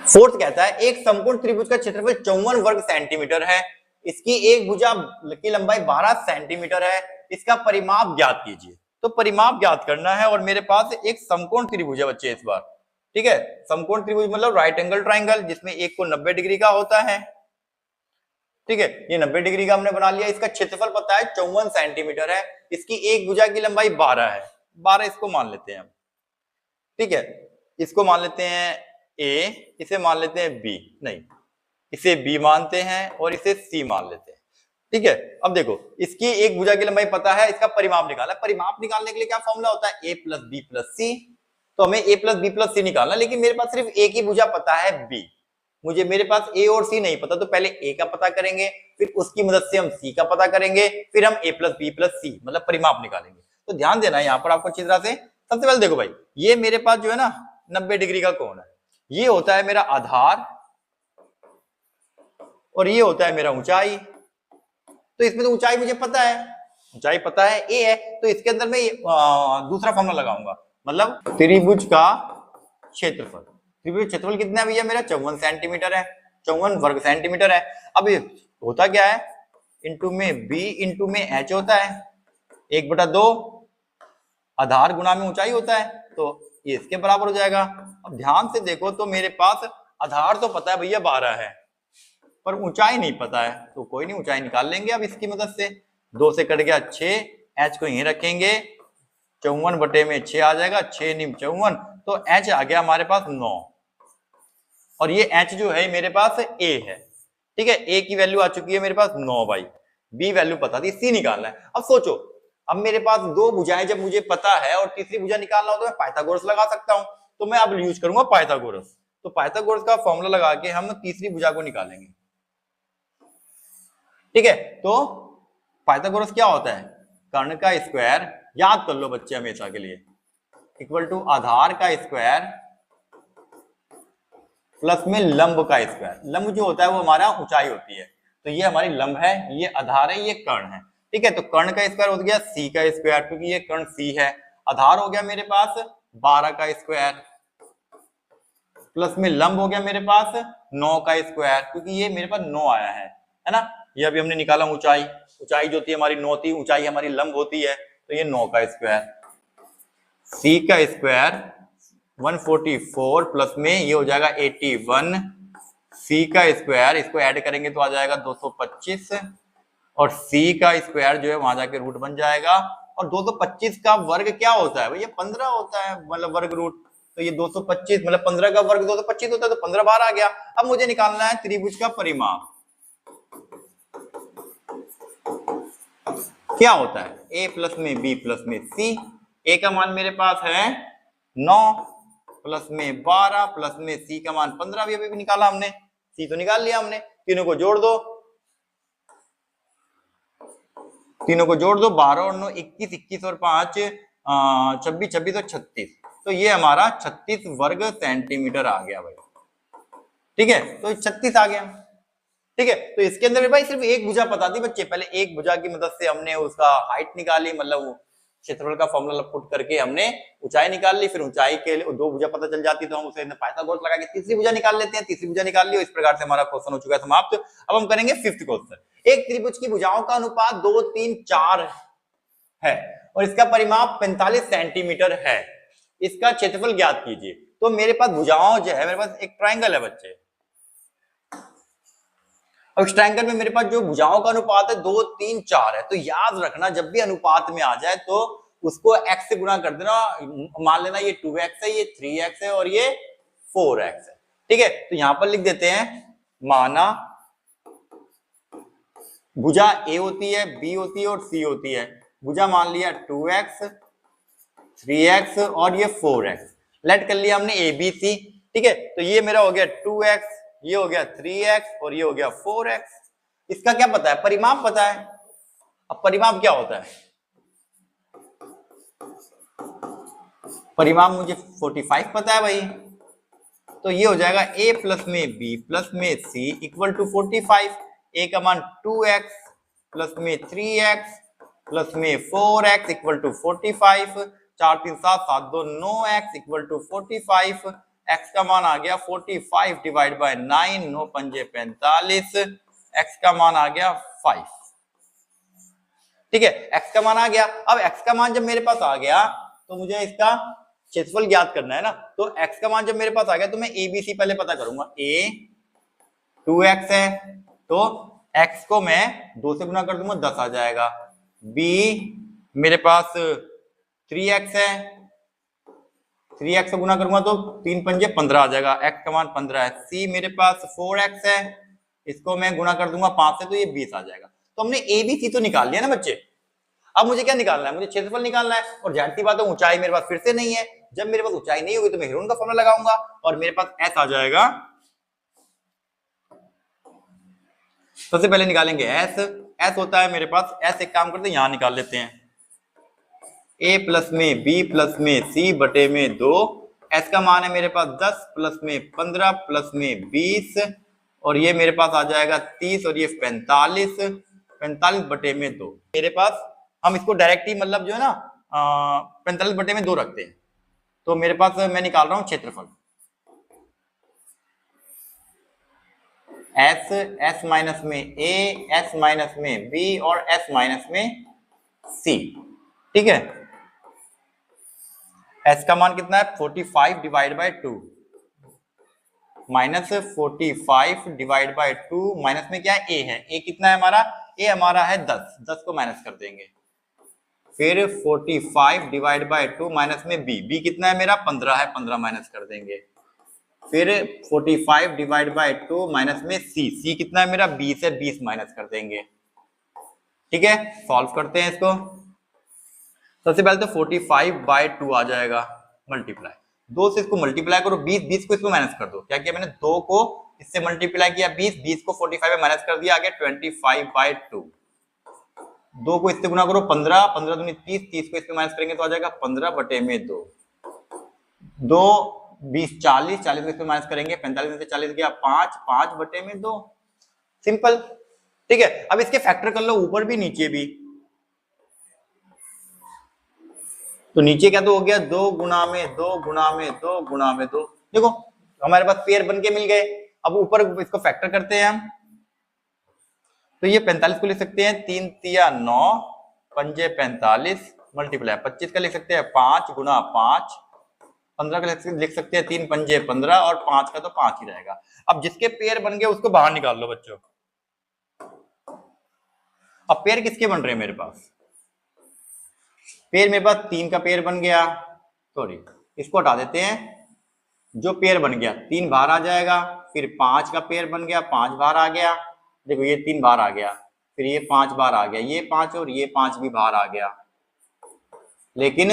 फोर्थ कहता है एक समकोण त्रिभुज का क्षेत्रफल 54 वर्ग सेंटीमीटर है, इसकी एक भुजा की लंबाई 12 सेंटीमीटर है, इसका परिमाप ज्ञात कीजिए। तो परिमाप ज्ञात करना है और मेरे पास एक समकोण त्रिभुज है बच्चे इस बार। ठीक है, समकोण त्रिभुज मतलब राइट एंगल ट्राइंगल, जिसमें एक को 90 डिग्री का होता है। ठीक है, ये 90 डिग्री का हमने बना लिया। इसका क्षेत्रफल पता है 54 सेंटीमीटर है, इसकी एक भुजा की लंबाई 12 है, 12 इसको मान लेते हैं हम। ठीक है, इसको मान लेते हैं a, इसे मान लेते हैं b, नहीं इसे b मानते हैं और इसे c मान लेते हैं। ठीक है, अब देखो इसकी एक भुजा की लंबाई पता है, इसका परिमाप निकालना है। परिमाप निकालने के लिए क्या फॉर्मूला होता है, a प्लस बी प्लस सी, तो हमें a प्लस बी प्लस सी निकालना, लेकिन मेरे पास सिर्फ a की भुजा पता है b, मेरे पास a और c नहीं पता, तो पहले a का पता करेंगे, फिर उसकी मदद से हम c का पता करेंगे, फिर हम a प्लस बी प्लस सी मतलब परिमाप निकालेंगे। तो ध्यान देना यहाँ पर आपको अच्छी तरह से। सबसे पहले देखो भाई, ये मेरे पास जो है ना 90 डिग्री का कोण है, ये होता है मेरा आधार और ये होता है मेरा ऊंचाई। तो इसमें तो ऊंचाई मुझे पता है, ऊंचाई पता है a है, तो इसके अंदर मैं दूसरा फॉर्मूला लगाऊंगा, मतलब त्रिभुज का क्षेत्रफल। त्रिभुज क्षेत्रफल कितना है भैया मेरा 54 सेंटीमीटर है, 54 वर्ग सेंटीमीटर है। अब ये होता क्या है, इंटू में b इंटू में h होता है, 1/2 आधार गुणा में ऊंचाई होता है, तो ये इसके बराबर हो जाएगा। अब ध्यान से देखो तो मेरे पास आधार तो पता है भैया 12 है, पर ऊंचाई नहीं पता है, तो कोई नहीं ऊंचाई निकाल लेंगे अब इसकी मदद से। 2 से कट गया 6, h को यहीं रखेंगे, 54/6 आ जाएगा, 6 × 54, तो h आ गया हमारे पास 9, और ये h जो है मेरे पास a है। ठीक है, a की वैल्यू आ चुकी है मेरे पास 9 बाई, b वैल्यू पता थी, c निकालना है। अब सोचो, अब मेरे पास दो भुजाएं जब मुझे पता है और तीसरी भुजा निकालना हो तो मैं पाइथागोरस लगा सकता हूं, तो मैं अब यूज करूंगा पाइथागोरस। तो पाइथागोरस का फॉर्मूला लगा के हम तीसरी भुजा को निकालेंगे। ठीक है, तो पाइथागोरस क्या होता है, कर्ण का स्क्वायर, याद कर लो बच्चे हमेशा के लिए, इक्वल टू आधार का स्क्वायर प्लस में लंब का स्क्वायर। लंब जो होता है वो हमारा ऊंचाई होती है, तो ये हमारी लंब है, ये आधार है, ये कर्ण है। ठीक है, तो कर्ण का स्क्वायर हो गया c का स्क्वायर, क्योंकि ये कर्ण c है। आधार हो गया मेरे पास 12 का स्क्वायर, प्लस में लंब हो गया मेरे पास 9 का स्क्वायर, क्योंकि ये मेरे पास 9 आया है ना। ये अभी हमने निकाला ऊंचाई, ऊंचाई जो थी हमारी 9 थी, ऊंचाई हमारी लंब होती है, तो ये 9 का स्क्वायर। c का स्क्वायर 144 प्लस में ये हो जाएगा 81, c का स्क्वायर, इसको ऐड करेंगे तो आ जाएगा 225, और c का स्क्वायर जो है वहां जाके रूट बन जाएगा। और 225 का वर्ग क्या होता है भैया? 15 होता है, मतलब वर्ग रूट। तो ये 225 मतलब 15 का वर्ग 225 होता है, तो 15 बार आ गया। अब मुझे निकालना है त्रिभुज का परिमाप। क्या होता है? a प्लस में b प्लस में c। a का मान मेरे पास है 9 प्लस में 12 प्लस में c का मान 15 भी निकाला हमने, c तो निकाल लिया हमने। तीनों को जोड़ दो, तीनों को जोड़ दो, 12 और 9 21, 21 और 5 26, 26 और 36। तो ये हमारा 36 वर्ग सेंटीमीटर आ गया भाई। ठीक है, तो 36 आ गया। ठीक है, तो इसके अंदर भाई सिर्फ एक भुजा पता थी बच्चे। पहले एक भुजा की मदद से हमने उसका हाइट निकाली, मतलब क्षेत्रफल का फॉर्मूला पुट करके हमने ऊंचाई निकाल ली। फिर ऊंचाई के लिए दो भुजा पता चल जाती तो हम उसे पाइथागोरस लगा के तीसरी भुजा निकाल लेते हैं। तीसरी भुजा निकाल ली, इस प्रकार से हमारा क्वेश्चन हो चुका है समाप्त। अब हम करेंगे फिफ्थ क्वेश्चन। एक त्रिभुज की भुजाओं का अनुपात 2, 3, 4 है और इसका परिमाप 45 सेंटीमीटर है। इसका क्षेत्रफल ज्ञात कीजिए। तो मेरे पास भुजाओं जो है, मेरे पास एक ट्रायंगल है बच्चे। अब इस ट्रायंगल में मेरे पास जो भुजाओं का अनुपात है 2, 3, 4 है। तो याद रखना, जब भी अनुपात में आ जाए तो उसको x से गुणा कर देना। मान लेना ये 2x है, ये 3x है और ये 4x है। ठीक है, तो यहां पर लिख देते हैं, माना भुजा a होती है, b होती है और c होती है। भुजा मान लिया 2x, 3x और ये 4x। लेट कर लिया हमने a b c। ठीक है, तो ये मेरा हो गया 2x, ये हो गया 3x और ये हो गया 4x। इसका क्या पता है? परिमाप पता है। अब परिमाप क्या होता है? परिमाप मुझे 45 पता है भाई। तो ये हो जाएगा a प्लस में b प्लस में c इक्वल टू 45। a का मान 2x प्लस में 3x प्लस में 4x equal to 45। 4 3 7 7 2 9x equal to 45। x का मान आ गया 45 डिवाइड बाय 9, 9 पंजे 45। x का मान आ गया 5। ठीक है, x का मान आ गया। अब x का मान जब मेरे पास आ गया तो मुझे इसका क्षेत्रफल ज्ञात करना है ना। तो x का मान जब मेरे पास आ गया तो मैं ABC पहले पता करूंगा। a 2x है तो x को मैं 2 से गुना कर दूंगा, 10 आ जाएगा। b मेरे पास 3x है, 3x से गुना करूंगा तो 3 पंजे 15 आ जाएगा, x का मान 15 है। c मेरे पास 4x है, इसको मैं गुना कर दूंगा 5 से तो ये 20 आ जाएगा। तो हमने ABC तो निकाल लिया ना बच्चे। अब मुझे क्या निकालना है? मुझे क्षेत्रफल निकालना है। और जाहिर सी बात है ऊंचाई मेरे पास फिर से नहीं है। जब मेरे पास ऊंचाई नहीं होगी तो मैं हेरोन का फॉर्मूला लगाऊंगा और मेरे पास s आ जाएगा। सबसे पहले निकालेंगे s होता है मेरे पास s। एक काम करते हैं, यहां निकाल लेते हैं। a प्लस में b प्लस में c बटे में 2। s का मान है मेरे पास 10 प्लस में 15 प्लस में 20 और ये मेरे पास आ जाएगा 30 और ये 45। 45 बटे में 2 मेरे पास, हम इसको डायरेक्ट ही मतलब जो है ना 45 बटे में 2 रखते हैं। तो मेरे पास मैं निकाल रहा हूं क्षेत्रफल s माइनस में a, s माइनस में b और s माइनस में c। ठीक है, s का मान कितना है? 45 divide by 2 minus 45 divide by 2 minus में क्या है? a है। a कितना है हमारा? a हमारा है 10। 10 को माइनस कर देंगे। फिर 45 डिवाइड बाय 2 माइनस में b कितना है मेरा? 15 है, 15 माइनस कर देंगे। फिर 45 डिवाइड बाय 2 माइनस में c कितना है मेरा? 20 है, 20 माइनस कर देंगे। ठीक है, सॉल्व करते हैं इसको। सबसे पहले तो 45 बाय 2 आ जाएगा, मल्टीप्लाई 2 से इसको मल्टीप्लाई करो, 20 को इसको माइनस कर दो। क्या किया मैंने? 2 को इससे मल्टीप्लाई किया 20 को 45 में माइनस कर दिया, आ गया 25 बाय 2। 2 को इससे गुना करो 15, 15 दूनी 30, 30 को इससे माइनस करेंगे तो आ जाएगा 15 बटे में 2। 2 20 40, 40 को इससे माइनस करेंगे, 45 में से 40 गया 5, 5 बटे में 2। सिंपल। ठीक है, अब इसके फैक्टर कर लो ऊपर भी नीचे भी। तो नीचे क्या तो हो गया 2 गुना में 2 गुना में 2 गुना में 2। देखो हमारे पास पेयर बन के मिल गए। अब ऊपर इसको फैक्टर करते हैं हम। तो ये 45 को लिख सकते हैं 3 तिया 9 पंजे 45 मल्टीप्लाई 25 का लिख सकते हैं 5 गुना 5। 15 का लिख सकते हैं 3 पंजे 15 और 5 का तो 5 ही रहेगा। अब जिसके पेयर बन गए उसको बाहर निकाल लो बच्चों। अब पेयर किसके बन रहे हैं मेरे पास? पेयर मेरे पास 3 का पेयर बन गया, सॉरी इसको हटा देते हैं। जो पेयर बन गया 3 बाहर आ जाएगा, फिर 5 का पेयर बन गया, 5 बाहर आ गया, देखो ये 3 बाहर आ गया, फिर ये 5 बाहर आ गया, ये 5 और ये 5 भी बाहर आ गया, लेकिन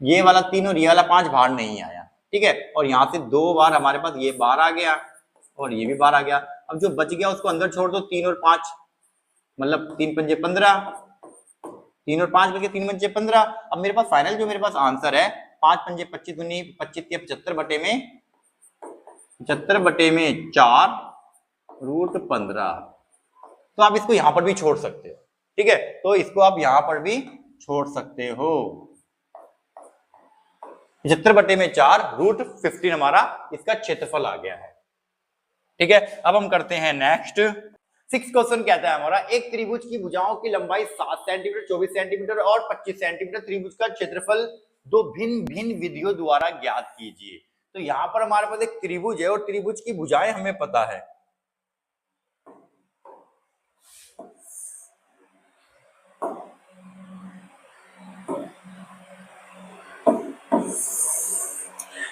ये वाला 3 और ये वाला 5 बाहर नहीं आया, ठीक है। और यहाँ से 2 बार हमारे पास ये बाहर आ गया और ये भी बाहर आ गया। अब जो बच गया उसको अंदर छोड़ दो, 3 और 5 मतलब 3 पंजे 15, 3 और 5 बच गए, 3 पंजे 15। अब मेरे पास फाइनल जो मेरे पास आंसर है 5 पंजे 25 दूनी 25 75 बटे में 4 रूट 15। तो आप इसको यहां पर भी छोड़ सकते हो, ठीक है, तो इसको आप यहां पर भी छोड़ सकते हो। 75 बटे में 4 रूट 15 हमारा इसका क्षेत्रफल आ गया है, ठीक है। अब हम करते हैं नेक्स्ट। 6 क्वेश्चन कहता है हमारा, एक त्रिभुज की भुजाओं की लंबाई 7 सेंटीमीटर 24 सेंटीमीटर और 25 सेंटीमीटर, त्रिभुज का क्षेत्रफल दो भिन्न भिन्न विधियों द्वारा ज्ञात कीजिए। तो यहां पर हमारे पास एक त्रिभुज है और त्रिभुज की भुजाएं हमें पता है।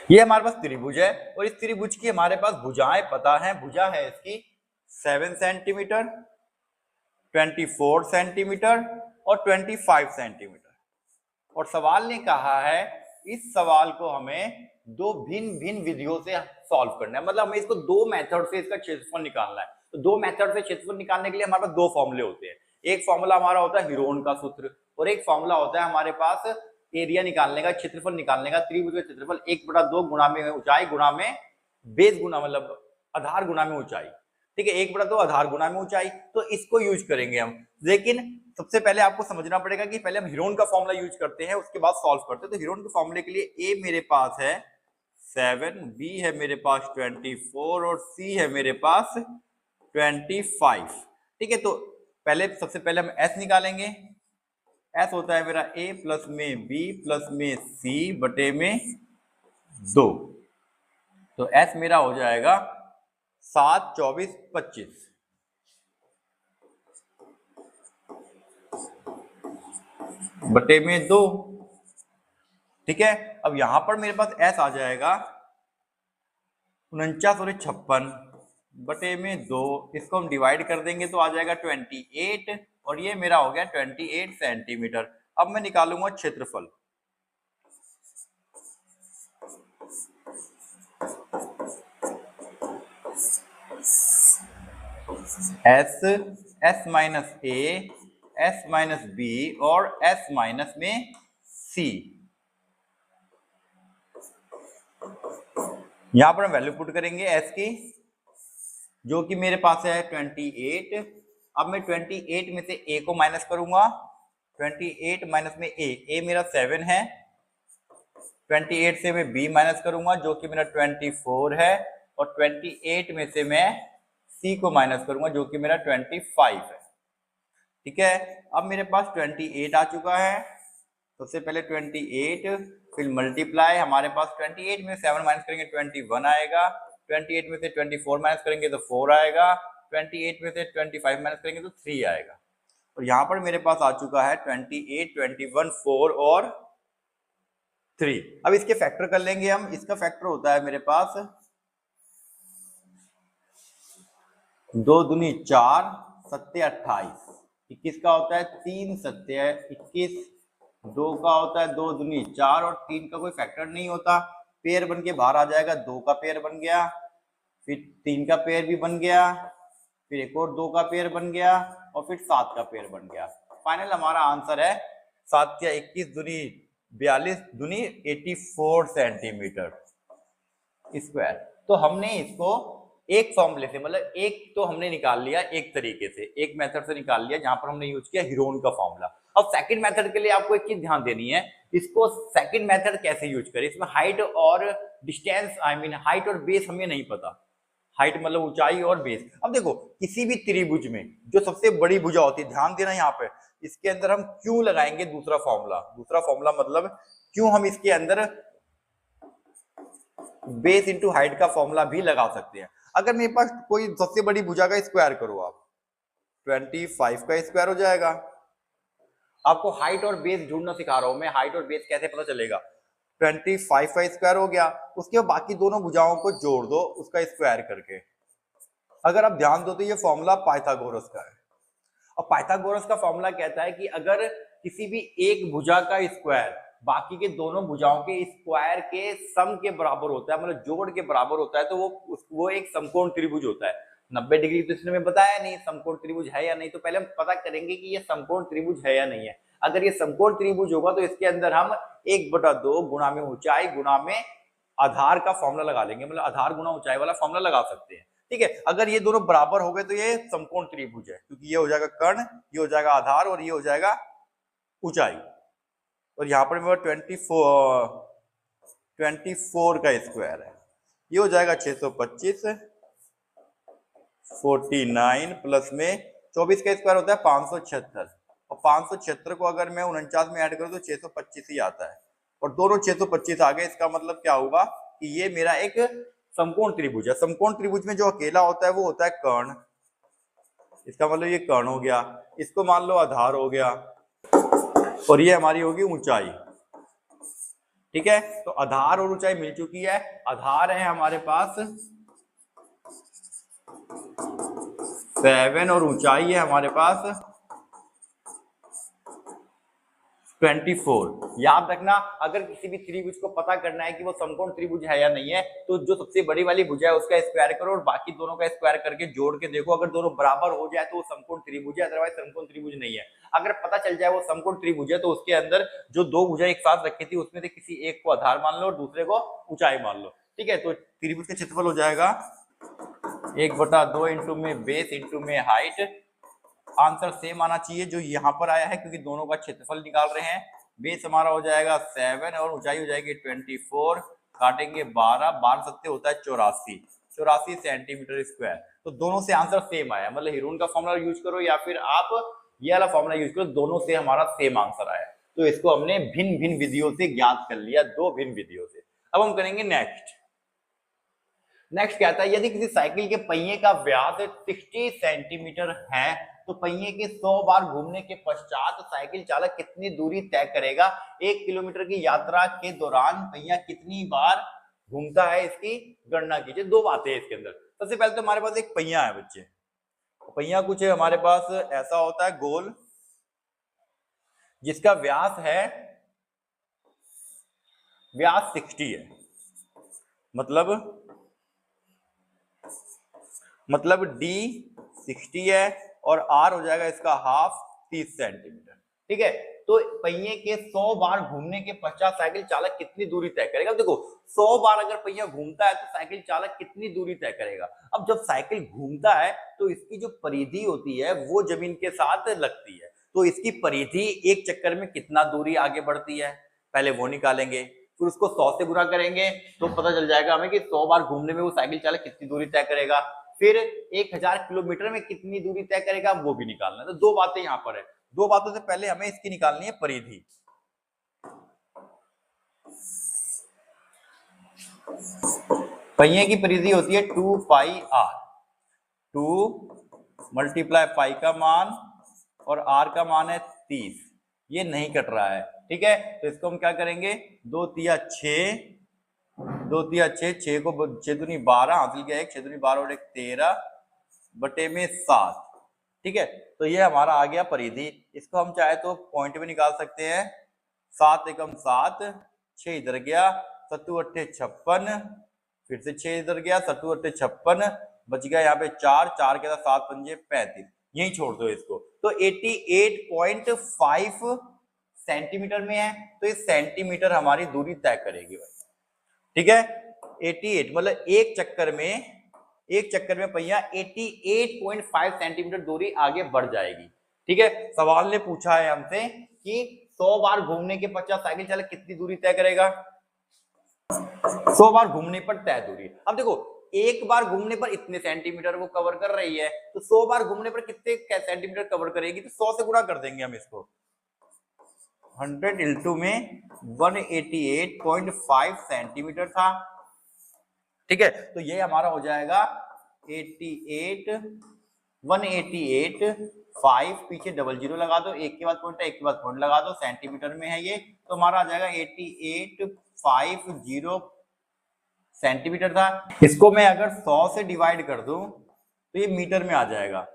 ये हमारे पास त्रिभुज है और इस त्रिभुज की हमारे पास भुजाएं पता है। भुजा है इसकी 7 सेंटीमीटर, 24 सेंटीमीटर और 25 सेंटीमीटर। और सवाल ने कहा है इस सवाल को हमें दो भिन्न भिन्न विधियों से सॉल्व करना है, मतलब हमें इसको 2 मेथड से इसका क्षेत्रफल निकालना है। तो 2 मेथड से क्षेत्रफल निकालने के लिए हमारे पास 2 फॉर्मूले होते हैं। एक फॉर्मूला हमारा होता है हीरोन का सूत्र और एक फॉर्मूला होता है हमारे पास एरिया निकालने का, क्षेत्रफल निकालने का। त्रिभुज का क्षेत्रफल 1/2 गुणा में ऊंचाई गुणा में बेस गुणा मतलब आधार गुणा में ऊंचाई, ठीक है, 1/2 आधार गुणा में ऊंचाई। तो इसको यूज करेंगे हम, लेकिन सबसे पहले आपको समझना पड़ेगा कि पहले हम हीरोन का फॉर्मूला यूज करते हैं, उसके बाद सॉल्व करते हैं। तो हीरोन के फॉर्मूले के लिए ए मेरे पास है 7, बी है मेरे पास 24 और सी है मेरे पास 25, ठीक है। तो पहले सबसे पहले हम एस निकालेंगे। एस होता है मेरा ए प्लस में बी प्लस में सी बटे में 2। तो एस मेरा हो जाएगा 7, 24, 25 बटे में 2, ठीक है। अब यहां पर मेरे पास एस आ जाएगा 49 और 56 बटे में 2। इसको हम डिवाइड कर देंगे तो आ जाएगा 28 और ये मेरा हो गया 28 सेंटीमीटर। अब मैं निकालूंगा क्षेत्रफल। एस माइनस ए, एस माइनस बी और एस माइनस में सी। यहां पर हम वैल्यू पुट करेंगे एस की, जो कि मेरे पास है 28। अब मैं 28 में से ए को माइनस करूंगा, 28 माइनस में ए मेरा 7 है, 28 से मैं बी माइनस करूंगा जो कि मेरा 24 है, और 28 में से मैं सी को माइनस करूंगा जो कि मेरा 25 है, ठीक है। अब मेरे पास 28 आ चुका है। सबसे पहले 28 फिर मल्टीप्लाई, हमारे पास 28 में 7 माइनस करेंगे 21 आएगा, 28 में से 24 माइनस करेंगे तो 4 आएगा, 28 में से 25 माइनस करेंगे तो 3 आएगा। और यहाँ पर मेरे पास आ चुका है 28, 21, 4 और 3। अब इसके फैक्टर कर लेंगे हम। इसका फैक्टर होता है मेरे पास 2 दूनी 4, 7 28, 21 का होता है 3 7 21, 2 का होता है 2 दूनी 4 और 3 का कोई फैक्टर नहीं होता। पेयर बन के बाहर आ जाएगा, 2 का पेयर बन गया, फिर 3 का पेयर भी बन गया, फिर एक और 2 का पेयर बन गया और फिर 7 का पेयर बन गया। फाइनल हमारा आंसर है 7 या 21 दूनी 42 दूनी 84 सेंटीमीटर स्क्वायर। तो हमने इसको एक फॉर्मूले से, मतलब एक तो हमने निकाल लिया एक तरीके से, एक मेथड से निकाल लिया जहां पर हमने यूज किया हीरोन का फॉर्मूला। अब सेकंड मेथड के लिए आपको एक चीज ध्यान देनी है, इसको सेकंड मेथड कैसे यूज करें। इसमें हाइट और डिस्टेंस, आई मीन हाइट और बेस हमें नहीं पता, हाइट मतलब ऊंचाई और बेस। अब देखो किसी भी त्रिभुज में जो सबसे बड़ी भुजा होती है, ध्यान देना यहाँ पे, इसके अंदर हम क्यों लगाएंगे दूसरा फॉर्मूला मतलब क्यों हम इसके अंदर बेस इंटू हाइट का फॉर्मूला भी लगा सकते हैं। अगर मेरे पास कोई सबसे बड़ी भुजा का स्क्वायर करो आप, 25 का स्क्वायर हो जाएगा। आपको हाइट और बेस ढूंढना सिखा रहा हूं मैं, हाइट और बेस कैसे पता चलेगा। 25 का स्क्वायर हो गया, उसके बाद बाकी दोनों भुजाओं को जोड़ दो उसका स्क्वायर करके। अगर आप ध्यान दो तो ये फॉर्मूला पाइथागोरस का है, और पाइथागोरस का फॉर्मूला कहता है कि अगर किसी भी एक भुजा का स्क्वायर बाकी के दोनों भुजाओं के स्क्वायर के सम के बराबर होता है, मतलब जोड़ के बराबर होता है, तो वो एक समकोण त्रिभुज होता है। 90 डिग्री तो इसने में बताया नहीं समकोण त्रिभुज है या नहीं, तो पहले हम पता करेंगे कि ये समकोण त्रिभुज है या नहीं है। अगर ये समकोण त्रिभुज होगा तो इसके अंदर हम 1/2 गुणा में ऊंचाई गुणा में आधार का फॉर्मूला लगा लेंगे, मतलब आधार गुणा ऊंचाई वाला फॉर्मूला लगा सकते हैं। ठीक है, अगर ये दोनों बराबर हो गए तो ये समकोण त्रिभुज है, क्योंकि ये हो जाएगा कर्ण, ये हो जाएगा आधार और ये हो जाएगा ऊंचाई। और यहाँ पर मेरा 24 का स्क्वायर है, ये हो जाएगा 625, 49 प्लस में 24 का स्क्वायर होता है 576, और 576 को अगर मैं 49 में ऐड करूं तो 625 ही आता है, और दोनों 625 आ गए। इसका मतलब क्या होगा कि ये मेरा एक समकोण त्रिभुज है। समकोण त्रिभुज में जो अकेला होता है वो होता है कर्ण, इसका मतलब ये कर्ण हो गया, इसको मान लो आधार हो गया, और ये हमारी होगी ऊंचाई। ठीक है, तो आधार और ऊंचाई मिल चुकी है। आधार है हमारे पास 7 और ऊंचाई है हमारे पास 24। याद रखना, अगर किसी भी त्रिभुज को पता करना है कि वो समकोण त्रिभुज है या नहीं है, तो जो सबसे बड़ी वाली भुजा है उसका स्क्वायर करो और बाकी दोनों का स्क्वायर करके जोड़ के देखो, अगर दोनों बराबर हो जाए तो वो समकोण त्रिभुज है, अदरवाइज समकोण त्रिभुज नहीं है। अगर पता चल जाए वो समकोण त्रिभुज है तो उसके अंदर जो दो भुजा एक साथ रखी थी उसमें से किसी एक को आधार मान लो और दूसरे को ऊंचाई मान लो। ठीक है, तो त्रिभुज का क्षेत्रफल हो जाएगा 1/2 इंटू में बेस इंटू में हाइट। आंसर सेम आना चाहिए जो यहाँ पर आया है, क्योंकि दोनों का क्षेत्रफल निकाल रहे हैं। बेस हमारा हो जाएगा 7 और ऊंचाई हो जाएगी 24, काटेंगे 12, 12 सत्ते होता है 84 सेंटीमीटर स्क्वायर। तो दोनों से आंसर सेम आया, मतलब हिरून का फॉर्मूला यूज करो या फिर आप ये वाला फॉर्मूला यूज करो, दोनों से हमारा सेम आंसर आया। तो इसको हमने भिन्न भिन्न विधियों से ज्ञात कर लिया, दो भिन्न विधियों से। अब हम करेंगे नेक्स्ट कहता है यदि किसी साइकिल के पहिए का व्यास 60 सेंटीमीटर है तो पहिए के 100 बार घूमने के पश्चात साइकिल चालक कितनी दूरी तय करेगा। 1 किलोमीटर की यात्रा के दौरान पहिया कितनी बार घूमता है, इसकी गणना कीजिए। दो बातें हैं इसके अंदर। सबसे पहले तो हमारे पास एक पहिया है बच्चे, पहिया कुछ है हमारे पास ऐसा होता है गोल, जिसका व्यास 60 है, मतलब D 60 है और R हो जाएगा इसका हाफ 30 सेंटीमीटर। ठीक है, तो पहिए के 100 बार घूमने के पश्चात साइकिल चालक कितनी दूरी तय करेगा। देखो 100 बार अगर पहिया घूमता है तो साइकिल चालक कितनी दूरी तय करेगा। अब जब साइकिल घूमता है तो इसकी जो परिधि होती है वो जमीन के साथ लगती है, तो इसकी परिधि एक चक्कर में कितना दूरी आगे बढ़ती है पहले वो निकालेंगे, फिर उसको 100 से गुणा करेंगे तो पता चल जाएगा हमें कि 100 बार घूमने में वो साइकिल चालक कितनी दूरी तय करेगा। फिर 1000 किलोमीटर में कितनी दूरी तय करेगा वो भी निकालना है। तो दो बातें यहाँ पर है, दो बातों से पहले हमें इसकी निकालनी है परिधि। पहिए की परिधि होती है 2 पाई r, 2 मल्टीप्लाई पाई का मान और r का मान है 30। ये नहीं कट रहा है, ठीक है, तो इसको हम क्या करेंगे 2 तिया 6, 2 तिया 6, 6 को 6 दूनी 12 हासिल किया, 1 6 दूनी 12 और 1 13 बटे में 7। ठीक है, तो ये हमारा आ गया परिधि। इसको हम चाहे तो पॉइंट में निकाल सकते हैं। 7 एकम 7, 6 इधर गया, 7 अट्ठे 56, फिर से 6 इधर गया, 7 अट्ठे 56, बच गया यहाँ पे 4, 4 के साथ 7 पंजे 35, यही छोड़ दो इसको। तो 88.5 सेंटीमीटर में है, तो इस सेंटीमीटर हमारी दूरी तय करेगी भाई। ठीक है, 88 मतलब एक चक्कर में पहिया 88.5 सेंटीमीटर दूरी आगे बढ़ जाएगी। ठीक है, सवाल ने पूछा है हमसे कि 100 बार घूमने के पश्चात साइकिल चालक कितनी दूरी तय करेगा। 100 बार घूमने पर तय दूरी। अब देखो एक बार घूमने पर इतने सेंटीमीटर वो कवर कर रही है, तो 100 बार घूमने पर कितने सेंटीमीटर कवर करेगी, तो 100 से गुणा कर देंगे हम इसको। 100 इंटू में 188.5 सेंटीमीटर था। ठीक है, तो ये हमारा हो जाएगा 88 188.5 पीछे डबल जीरो लगा दो, एक के बाद पॉइंट है, एक के बाद पॉइंट लगा दो, सेंटीमीटर में है ये, तो हमारा आ जाएगा 8850 सेंटीमीटर था। इसको मैं अगर 100 से डिवाइड कर दूं तो ये मीटर में आ जाएगा,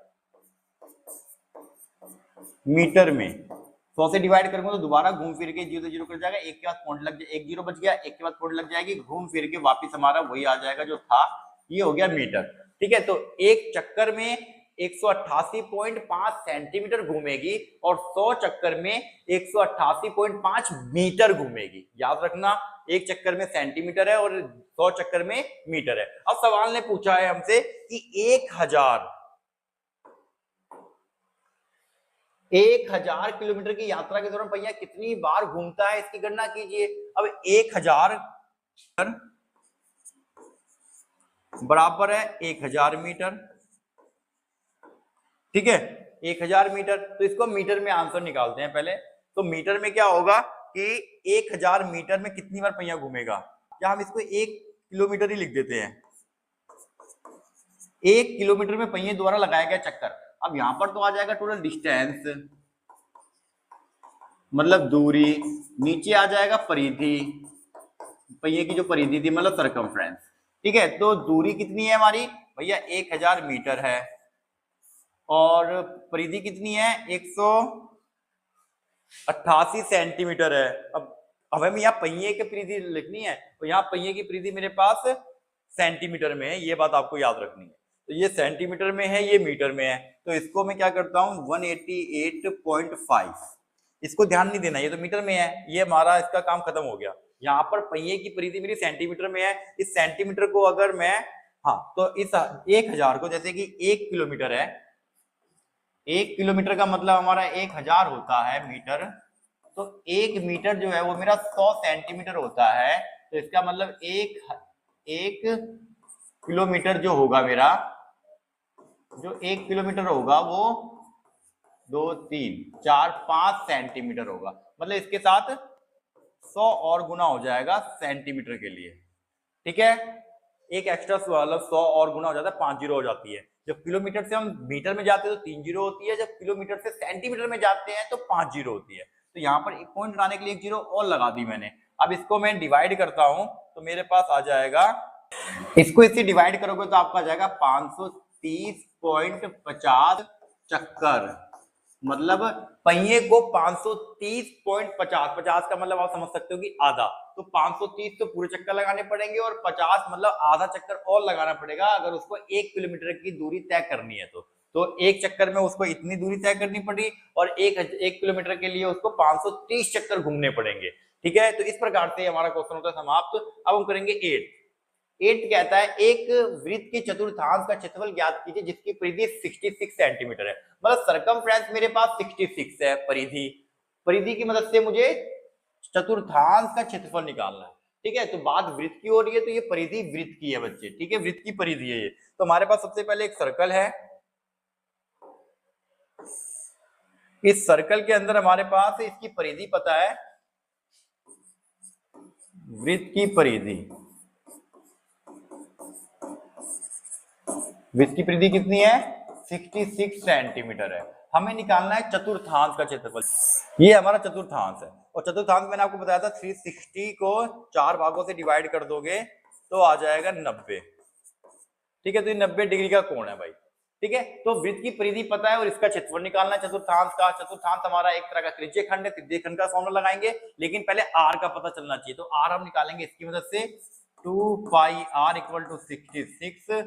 मीटर में 100 से डिवाइड करूंगा तो दोबारा घूम फिर के 0 से 0 कर जाएगा, एक के बाद पॉइंट लग जाए, एक जीरो बच गया, एक के बाद पॉइंट लग जाएगी, घूम फिर के वापस हमारा वही आ जाएगा जो था, ये हो गया मीटर। ठीक है, तो एक चक्कर में 188.5 सेंटीमीटर घूमेगी और 100 चक्कर में 188.5 मीटर घूमेगी। याद रखना, एक चक्कर में सेंटीमीटर है और 100 चक्कर में मीटर है। अब सवाल ने पूछा है हमसे कि 1000 किलोमीटर की यात्रा के दौरान पहिया कितनी बार घूमता है, इसकी गणना कीजिए। अब 1000 बराबर है 1000 मीटर। ठीक है, 1000 मीटर, तो इसको मीटर में आंसर निकालते हैं पहले। तो मीटर में क्या होगा कि 1000 मीटर में कितनी बार पहिया घूमेगा, या हम इसको 1 किलोमीटर ही लिख देते हैं। 1 किलोमीटर में पहिए द्वारा लगाया गया चक्कर। अब यहां पर तो आ जाएगा टोटल डिस्टेंस, मतलब दूरी, नीचे आ जाएगा परिधि, पहिए की जो परिधि थी मतलब सरकमफ्रेंस। ठीक है, तो दूरी कितनी है हमारी भैया 1000 मीटर है और परिधि कितनी है 188 सेंटीमीटर है। अब हमें यहाँ पहिए की परिधि लिखनी है, तो यहाँ पहिए की परिधि मेरे पास सेंटीमीटर में है, ये बात आपको याद रखनी है। तो ये सेंटीमीटर में है, ये मीटर में है, तो इसको मैं क्या करता हूँ 188.5, इसको ध्यान नहीं देना, ये तो मीटर में है, ये हमारा इसका काम खत्म हो गया। यहाँ पर पहिए की परिधि मेरी सेंटीमीटर में है, इस सेंटीमीटर को अगर मैं, हाँ तो इस 1000 को, जैसे कि 1 किलोमीटर है, 1 किलोमीटर का मतलब हमारा 1000 होता है मीटर, तो 1 मीटर जो है वो मेरा 100 सेंटीमीटर होता है। तो इसका मतलब एक किलोमीटर जो होगा मेरा, जो 1 किलोमीटर होगा वो 2 3 4 5 सेंटीमीटर होगा, मतलब इसके साथ 100 और गुना हो जाएगा सेंटीमीटर के लिए। ठीक है, एक एक्स्ट्रा मतलब 100 और गुना हो जाता है, 5 जीरो हो जाती है। जब किलोमीटर से हम मीटर में जाते हैं तो 3 जीरो होती है, जब किलोमीटर से सेंटीमीटर में जाते हैं तो 5 जीरो होती है। तो यहाँ पर एक पॉइंट लाने के लिए 1 जीरो और लगा दी मैंने। अब इसको मैं डिवाइड करता हूं तो मेरे पास आ जाएगा, इसको इससे डिवाइड करोगे तो आपका आ जाएगा 530.50 चक्कर, मतलब पहिए को 530.50, 50 का मतलब आप समझ सकते हो कि आधा, तो 530 तो पूरे चक्कर लगाने पड़ेंगे और 50 मतलब आधा चक्कर और लगाना पड़ेगा अगर उसको 1 किलोमीटर की दूरी तय करनी है। तो एक चक्कर में उसको इतनी दूरी तय करनी पड़ी और एक किलोमीटर के लिए उसको 530 चक्कर घूमने पड़ेंगे। ठीक है, तो इस प्रकार से हमारा क्वेश्चन होता है समाप्त। अब हम करेंगे 8 कहता है एक वृत्त के चतुर्थांश का क्षेत्रफल ज्ञात कीजिए जिसकी परिधि 66 सेंटीमीटर है। मतलब सरकमफ्रेंस मेरे पास 66 है, परिधि की मदद से मुझे चतुर्थांश का क्षेत्रफल निकालना है। ठीक है, तो बात वृत्त की हो रही है तो ये परिधि वृत्त की है बच्चे। ठीक है, वृत्त की परिधि है ये। तो हमारे पास सबसे पहले एक सर्कल है, इस सर्कल के अंदर हमारे पास इसकी परिधि पता है, वृत्त की परिधि, वृत्त की परिधि कितनी है 66 सेंटीमीटर है। हमें निकालना है चतुर्थांश का क्षेत्रफल, ये हमारा चतुर्थांश है। और चतुर्थांश मैंने आपको बताया था 360 को 4 भागों से डिवाइड कर दोगे तो आ जाएगा 90। ठीक है, तो ये 90 डिग्री का कोण है भाई। ठीक है, तो वृत्त की परिधि पता है और इसका क्षेत्रफल निकालना है चतुर्थांश का। चतुर्थांश हमारा एक तरह का त्रिज्यीय खंड है, त्रिज्यीय खंड का फॉर्मूला लगाएंगे, लेकिन पहले आर का पता चलना चाहिए। तो आर हम निकालेंगे इसकी मदद से, 2 पाई आर इक्वल टू 66,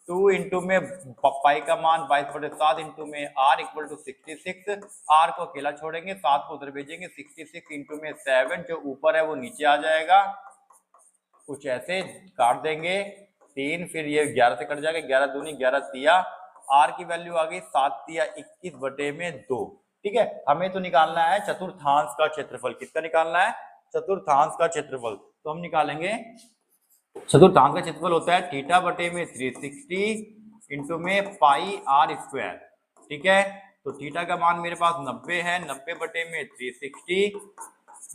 2 इंटू में पाई का मान 22/7 इंटू में आर इक्वल टू 66, आर को अकेला छोड़ेंगे, 7 को उधर भेजेंगे, 66 इंटू में 7 जो ऊपर है वो नीचे आ जाएगा, कुछ ऐसे काट देंगे 3, फिर ये 11 से कट जाएगा, 11 दूनी 11 तिया, आर की वैल्यू आ गई 7 तिया 21/2। ठीक है, हमें तो निकालना है चतुर्थांश का क्षेत्रफल। किसका निकालना है? चतुर्थांश का क्षेत्रफल। तो हम निकालेंगे, चतुर्थांश का क्षेत्रफल होता है थीटा बटे में 360 इंटू में पाई आर स्क्वायर। ठीक है, तो थीटा का मान मेरे पास 90 है, 90 बटे में 360,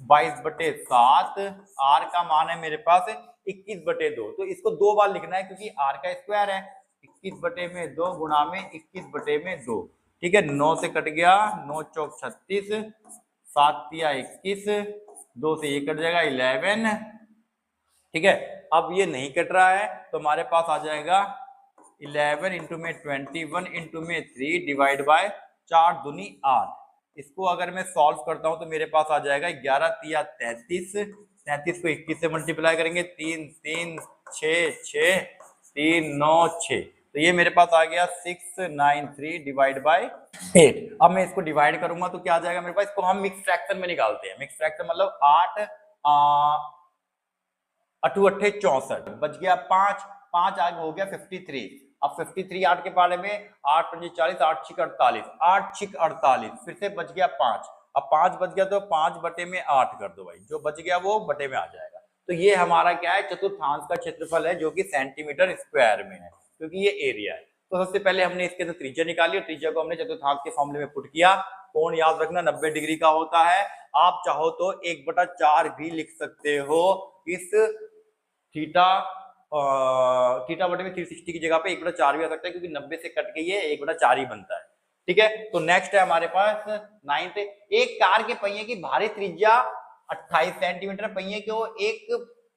22/7, आर का मान है मेरे पास 21/2। तो इसको 2 बार लिखना है क्योंकि आर का स्क्वायर है, 21/2 गुणा में 21/2, ठीक है। 9 से कट गया, 9 चौक 36, 7 तिया 21, 2 से ये कट जाएगा 11, ठीक है। अब ये नहीं कट रहा है तो हमारे पास आ जाएगा 11 इंटू में 21 इंटू में 3 डिवाइड बाय 4 दूनी 8। इसको अगर मैं सॉल्व करता हूं तो मेरे पास आ जाएगा 11 तिया 33, 33 को 21 से मल्टीप्लाई करेंगे, 3 3 6 6 3 9 6, तो ये मेरे पास आ गया 693 डिवाइड बाय 8। अब मैं इसको डिवाइड करूंगा तो क्या आ जाएगा मेरे पास, इसको हम मिक्स फ्रैक्शन में निकालते हैं। मिक्स फ्रैक्शन मतलब 8 अठू अट्ठे 64, बच गया 5, 5 आगे हो गया 53। अब 53 8 के पाले में 8 पंजे 40, 8 छिक 48, 8 छिक 48, फिर से बच गया 5। अब 5 बच गया तो 5/8 कर दो भाई, जो बच गया वो बटे में आ जाएगा। तो ये हमारा क्या है, चतुर्थांश का क्षेत्रफल है जो कि सेंटीमीटर स्क्वायर में है, क्योंकि ये एरिया है। तो सबसे पहले हमने इसके अंदर त्रिज्या निकाली और त्रिज्या को हमने चतुर्थांश के फॉर्मूले में पुट किया। कोण याद रखना 90 डिग्री का होता है। आप चाहो तो 1/4 भी लिख सकते हो इस थीटा बटे में 360 की जगह पे 1/4 भी आ सकता है, क्योंकि 90 से कट के ये 1/4 ही बनता है, ठीक है। तो नेक्स्ट है हमारे पास 9th, एक कार के पहिए की भारी त्रिज्या 28 सेंटीमीटर, पहिए को एक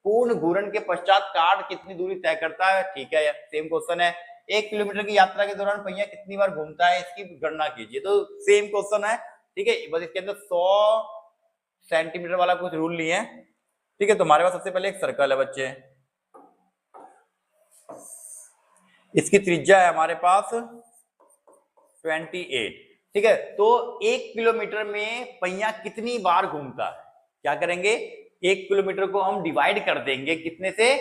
पूर्ण घूर्ण के पश्चात कार कितनी दूरी तय करता है, ठीक है। सेम क्वेश्चन है, 1 किलोमीटर की यात्रा के दौरान पहिया कितनी बार घूमता है, इसकी गणना कीजिए। तो सेम क्वेश्चन है, ठीक है, बस इसके अंदर 100 सेंटीमीटर वाला कुछ रूल नहीं है, ठीक है। तो हमारे पास सबसे पहले एक सर्कल है बच्चे, इसकी त्रिज्या है हमारे पास 28, ठीक है। तो 1 किलोमीटर में पहिया कितनी बार घूमता है, क्या करेंगे, 1 किलोमीटर को हम डिवाइड कर देंगे कितने से,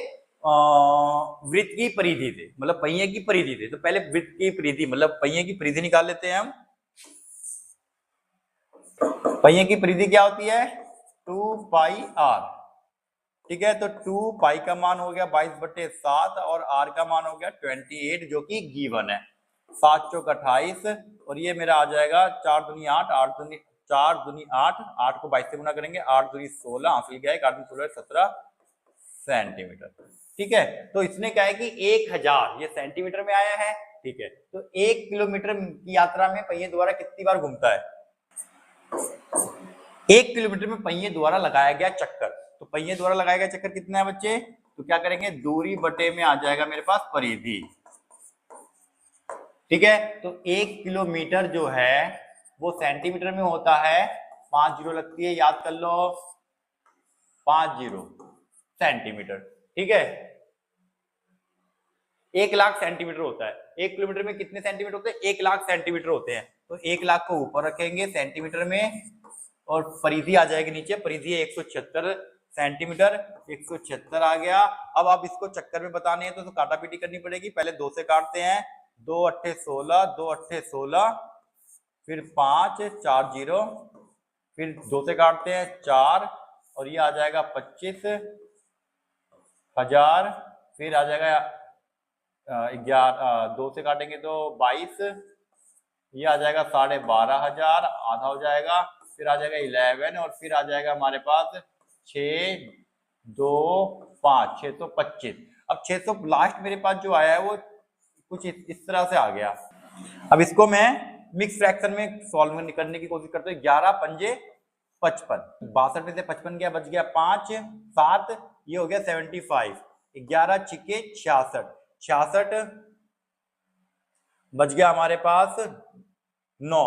वृत्त की परिधि से, मतलब पहिए की परिधि से। तो पहले वृत्त की परिधि मतलब पहिए की परिधि निकाल लेते हैं हम। पहिए की परिधि क्या होती है, 2πr, ठीक है। तो 2π का मान हो गया 22/7 और r का मान हो गया 28, जो कि गिवन है। 7 चौक 28 और ये मेरा आ जाएगा 4 दूनी 8, 4 दूनी 8, 8 को 22 से गुना करेंगे, 8 दूनी 16, हासिल क्या है 8 दूनी 16 17 सेंटीमीटर, ठीक है। तो इसने कहा है कि 1000, ये सेंटीमीटर में आया है, ठीक है। तो 1 किलोमीटर की यात्रा में पहिए द्वारा कितनी बार घूमता है, 1 किलोमीटर में पहिए द्वारा लगाया गया चक्कर। तो पहिए द्वारा लगाया गया चक्कर कितना है बच्चे, तो क्या करेंगे, दूरी बटे में आ जाएगा मेरे पास परिधि, ठीक है। तो 1 किलोमीटर जो है वो सेंटीमीटर में होता है, 5 जीरो लगती है, याद कर लो, 50 सेंटीमीटर, ठीक है। 1 लाख सेंटीमीटर होता है, 1 किलोमीटर में कितने सेंटीमीटर होते हैं, 1 लाख सेंटीमीटर होते हैं। तो 1 लाख को ऊपर रखेंगे सेंटीमीटर में और परिधि आ जाएगी नीचे, परिधि है 176 सेंटीमीटर, 176 आ गया। अब आप इसको चक्कर में बताने हैं तो काटा पीटी करनी पड़ेगी। पहले 2 से काटते हैं, 2 अट्ठे 16, 2 अट्ठे 16, फिर 5 4 0, फिर 2 से काटते हैं 4 और ये आ जाएगा 25,000, फिर आ जाएगा 11, 2 से काटेंगे तो 22, ये आ जाएगा 12,500, आधा हो जाएगा, फिर आ जाएगा 11 और फिर आ जाएगा हमारे पास 6 2 5 625। अब 600 लास्ट मेरे पास जो आया है वो कुछ इस तरह से आ गया। अब इसको मैं मिक्स फ्रैक्शन में सॉल्व करने की कोशिश करते हैं। 11 पंजे 55, 62 में से 55 गया, बच गया 5 7, ये हो गया 75, 11 छिके 66, 66 बच गया हमारे पास 9,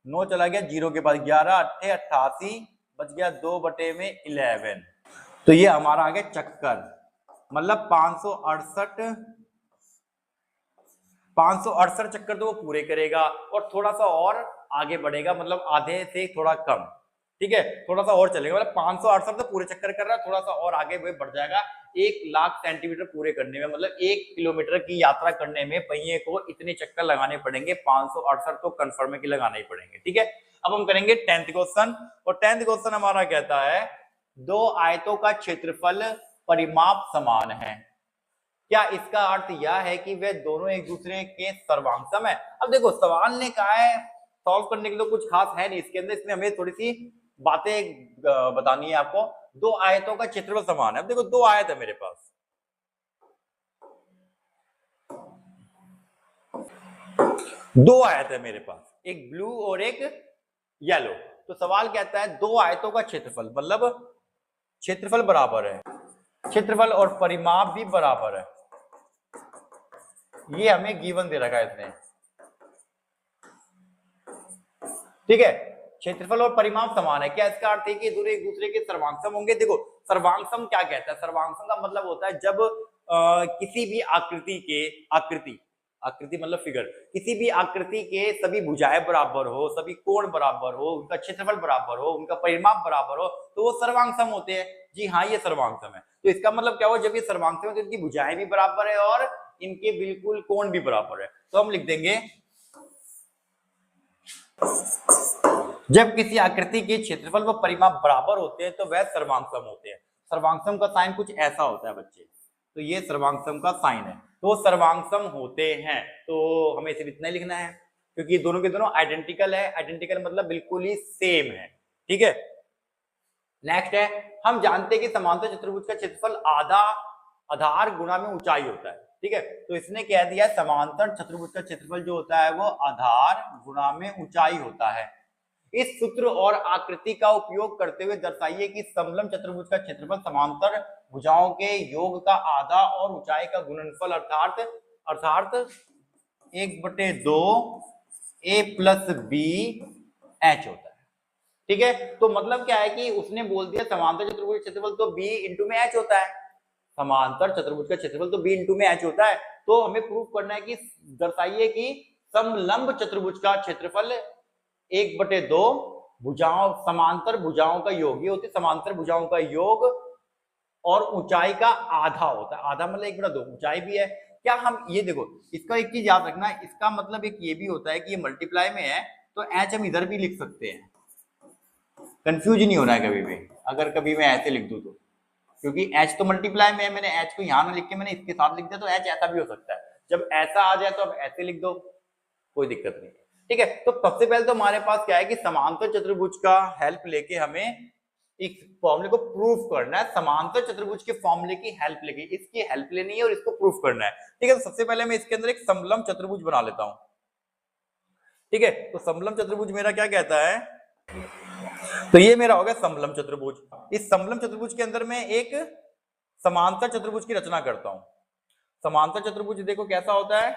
9 चला गया जीरो के पास, 11 अट्ठे 88, बच गया 2 बटे में 11। तो ये हमारा आ गया चक्कर, मतलब 568 चक्कर तो वो पूरे करेगा और थोड़ा सा और आगे बढ़ेगा, मतलब आधे से थोड़ा कम, ठीक है, थोड़ा सा और चलेगा, मतलब 568 तो पूरे चक्कर कर रहा है, थोड़ा सा और आगे बढ़ जाएगा 1 लाख सेंटीमीटर पूरे करने में, मतलब 1 किलोमीटर की यात्रा करने में पहिए को इतने चक्कर लगाने पड़ेंगे, 568 तो कंफर्म है कि लगाने ही पड़ेंगे, ठीक है। अब हम करेंगे 10th क्वेश्चन, और 10th क्वेश्चन हमारा कहता है 2 आयतों का क्षेत्रफल परिमाप समान है, क्या इसका अर्थ यह है कि वे दोनों एक दूसरे के सर्वांगसम है। अब देखो सवाल ने कहा है, सॉल्व करने के लिए कुछ खास है नहीं इसके अंदर, इसमें हमें थोड़ी सी बातें बतानी है आपको। 2 आयतों का क्षेत्रफल समान है। अब देखो 2 आयत है मेरे पास, दो आयत है मेरे पास, एक ब्लू और एक येलो। तो सवाल कहता है दो आयतों का क्षेत्रफल, मतलब क्षेत्रफल बराबर है, क्षेत्रफल और परिमाप भी बराबर है। ये हमें गिवन दे रखा है इसने, ठीक है। क्षेत्रफल और परिमाप समान है, क्या इसका अर्थ है कि दोनों एक दूसरे के सर्वांगसम होंगे? देखो सर्वांगसम क्या कहता है, सर्वांगसम का मतलब होता है जब किसी भी आकृति के, आकृति मतलब फिगर, किसी भी आकृति के सभी भुजाएं बराबर हो, सभी कोण बराबर हो, उनका क्षेत्रफल बराबर हो, उनका परिमाप बराबर हो, तो वो सर्वांगसम होते हैं। जी हाँ, ये सर्वांगसम है। तो इसका मतलब क्या हुआ, जब ये सर्वांगसम है तो इनकी भुजाएं भी बराबर है और इनके बिल्कुल कोण भी बराबर है। तो हम लिख देंगे जब किसी आकृति के क्षेत्रफल व परिमाप बराबर होते हैं तो वह सर्वांगसम होते हैं। सर्वांगसम का साइन कुछ ऐसा होता है बच्चे, तो ये सर्वांगसम का साइन है, तो सर्वांगसम होते हैं। तो हमें सिर्फ इतना ही लिखना है, क्योंकि दोनों के दोनों आइडेंटिकल है। आइडेंटिकल मतलब बिल्कुल ही सेम है, ठीक है। नेक्स्ट है, हम जानते हैं कि समांतर चतुर्भुज का क्षेत्रफल आधार गुणा में ऊंचाई होता है, ठीक है। तो इसने कह दिया समांतर चतुर्भुज का क्षेत्रफल जो होता है वो आधार गुणा में ऊंचाई होता है। इस सूत्र और आकृति का उपयोग करते हुए दर्शाइए कि समलंब चतुर्भुज का क्षेत्रफल समांतर भुजाओं के योग का आधा और ऊंचाई का गुणनफल अर्थात 1/2 a + b h होता है, ठीक है। तो मतलब क्या है कि उसने बोल दिया समांतर चतुर्भुज क्षेत्रफल तो b इंटू में h होता है, समांतर चतुर्भुज का क्षेत्रफल तो b इंटू में h होता है। तो हमें प्रूफ करना है कि दर्शाइए कि समलंब चतुर्भुज का क्षेत्रफल 1/2 भुजाओं, समांतर भुजाओं का योग, ये होती है समांतर भुजाओं का योग, और ऊंचाई का आधा होता है। आधा मतलब 1/2, ऊंचाई भी है। क्या हम ये देखो, इसका एक चीज याद रखना, इसका मतलब एक ये भी होता है कि ये मल्टीप्लाई में है तो एच हम इधर भी लिख सकते हैं, कंफ्यूज नहीं होना है कभी भी अगर कभी मैं ऐसे लिख दूं तो, क्योंकि एच तो मल्टीप्लाई में है, मैंने एच को यहां ना लिख के मैंने इसके साथ लिख दिया, तो एच ऐसा भी हो सकता है। जब ऐसा आ जाए तो अब ऐसे लिख दो, कोई दिक्कत नहीं, ठीक है। तो सबसे पहले तो हमारे पास क्या है कि समांतर चतुर्भुज का हेल्प लेके हमें एक फॉर्मूले को प्रूफ करना है। समांतर चतुर्भुज के फॉर्मूले की हेल्प लेके, इसकी हेल्प लेनी है और इसको प्रूफ करना है, ठीक है। तो सबसे पहले मैं इसके अंदर एक समलंब चतुर्भुज बना लेता हूं, ठीक है। तो समलंब चतुर्भुज मेरा क्या कहता है, तो ये मेरा हो गया समलंब चतुर्भुज। इस समलंब चतुर्भुज के अंदर मैं एक समांतर चतुर्भुज की रचना करता हूं। समांतर चतुर्भुज देखो कैसा होता है,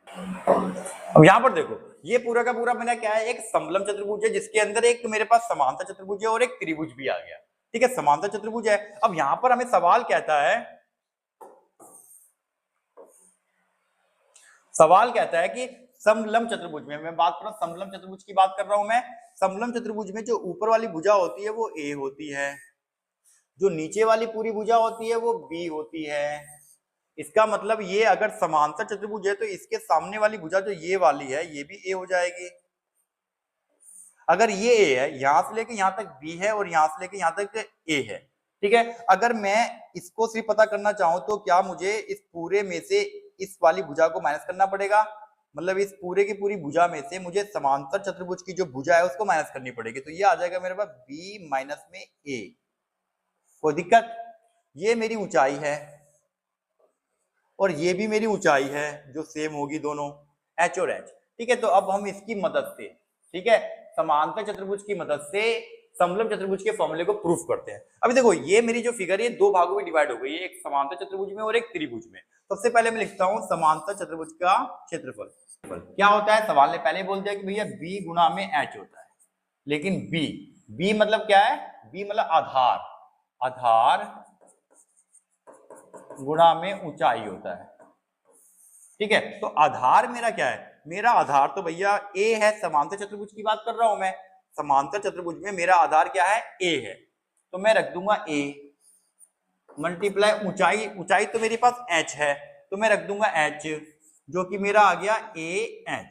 अब यहां पर देखो ये पूरा का पूरा मेरा क्या है, एक समलंब चतुर्भुज है जिसके अंदर एक मेरे पास समांतर चतुर्भुज है और एक त्रिभुज भी आ गया, ठीक है। समांतर चतुर्भुज है। अब यहां पर हमें सवाल कहता है कि समलंब चतुर्भुज में, मैं बात कर रहा हूं समलंब चतुर्भुज की बात कर रहा हूं मैं। समलंब चतुर्भुज में जो ऊपर वाली भुजा होती है वो a होती है, जो नीचे वाली पूरी भुजा होती है वो b होती है। इसका मतलब ये अगर समांतर चतुर्भुज है तो इसके सामने वाली भुजा जो ये वाली है ये भी a हो जाएगी। अगर ये a है, यहां से लेके यहां तक b है और यहां से लेके यहां तक a है, ठीक है। अगर मैं इसको सिर्फ पता करना चाहूं तो क्या मुझे इस पूरे में से इस वाली भुजा को माइनस करना पड़ेगा, मतलब इस पूरे की पूरी भुजा में से मुझे समांतर चतुर्भुज की जो भुजा है उसको माइनस करनी पड़ेगी। तो ये आ जाएगा मेरे पास b माइनस में a। कोई दिक्कत? ये मेरी ऊंचाई है और ये भी मेरी ऊंचाई है जो सेम होगी दोनों, h और h, ठीक है। तो अब हम इसकी मदद से, ठीक है, समांतर चतुर्भुज की मदद से समलंब चतुर्भुज के फॉर्मूले को प्रूफ करते हैं। अभी देखो ये मेरी जो फिगर है दो भागों में डिवाइड हो गई है, एक समांतर चतुर्भुज में और एक त्रिभुज में। सबसे पहले मैं लिखता हूं समांतर चतुर्भुज का क्षेत्रफल क्या होता है। सवाल ने पहले बोल दिया कि भैया b गुणा में h होता है, लेकिन b मतलब क्या है, b मतलब आधार गुणा में ऊंचाई होता है, ठीक है। तो आधार मेरा क्या है, मेरा आधार तो भैया a है, समांतर चतुर्भुज की बात कर रहा हूं मैं। समांतर चतुर्भुज में मेरा आधार क्या है, a है, तो मैं रख दूंगा a मल्टीप्लाई ऊंचाई तो मेरे पास h है, तो मैं रख दूंगा h, जो कि मेरा आ गया ah,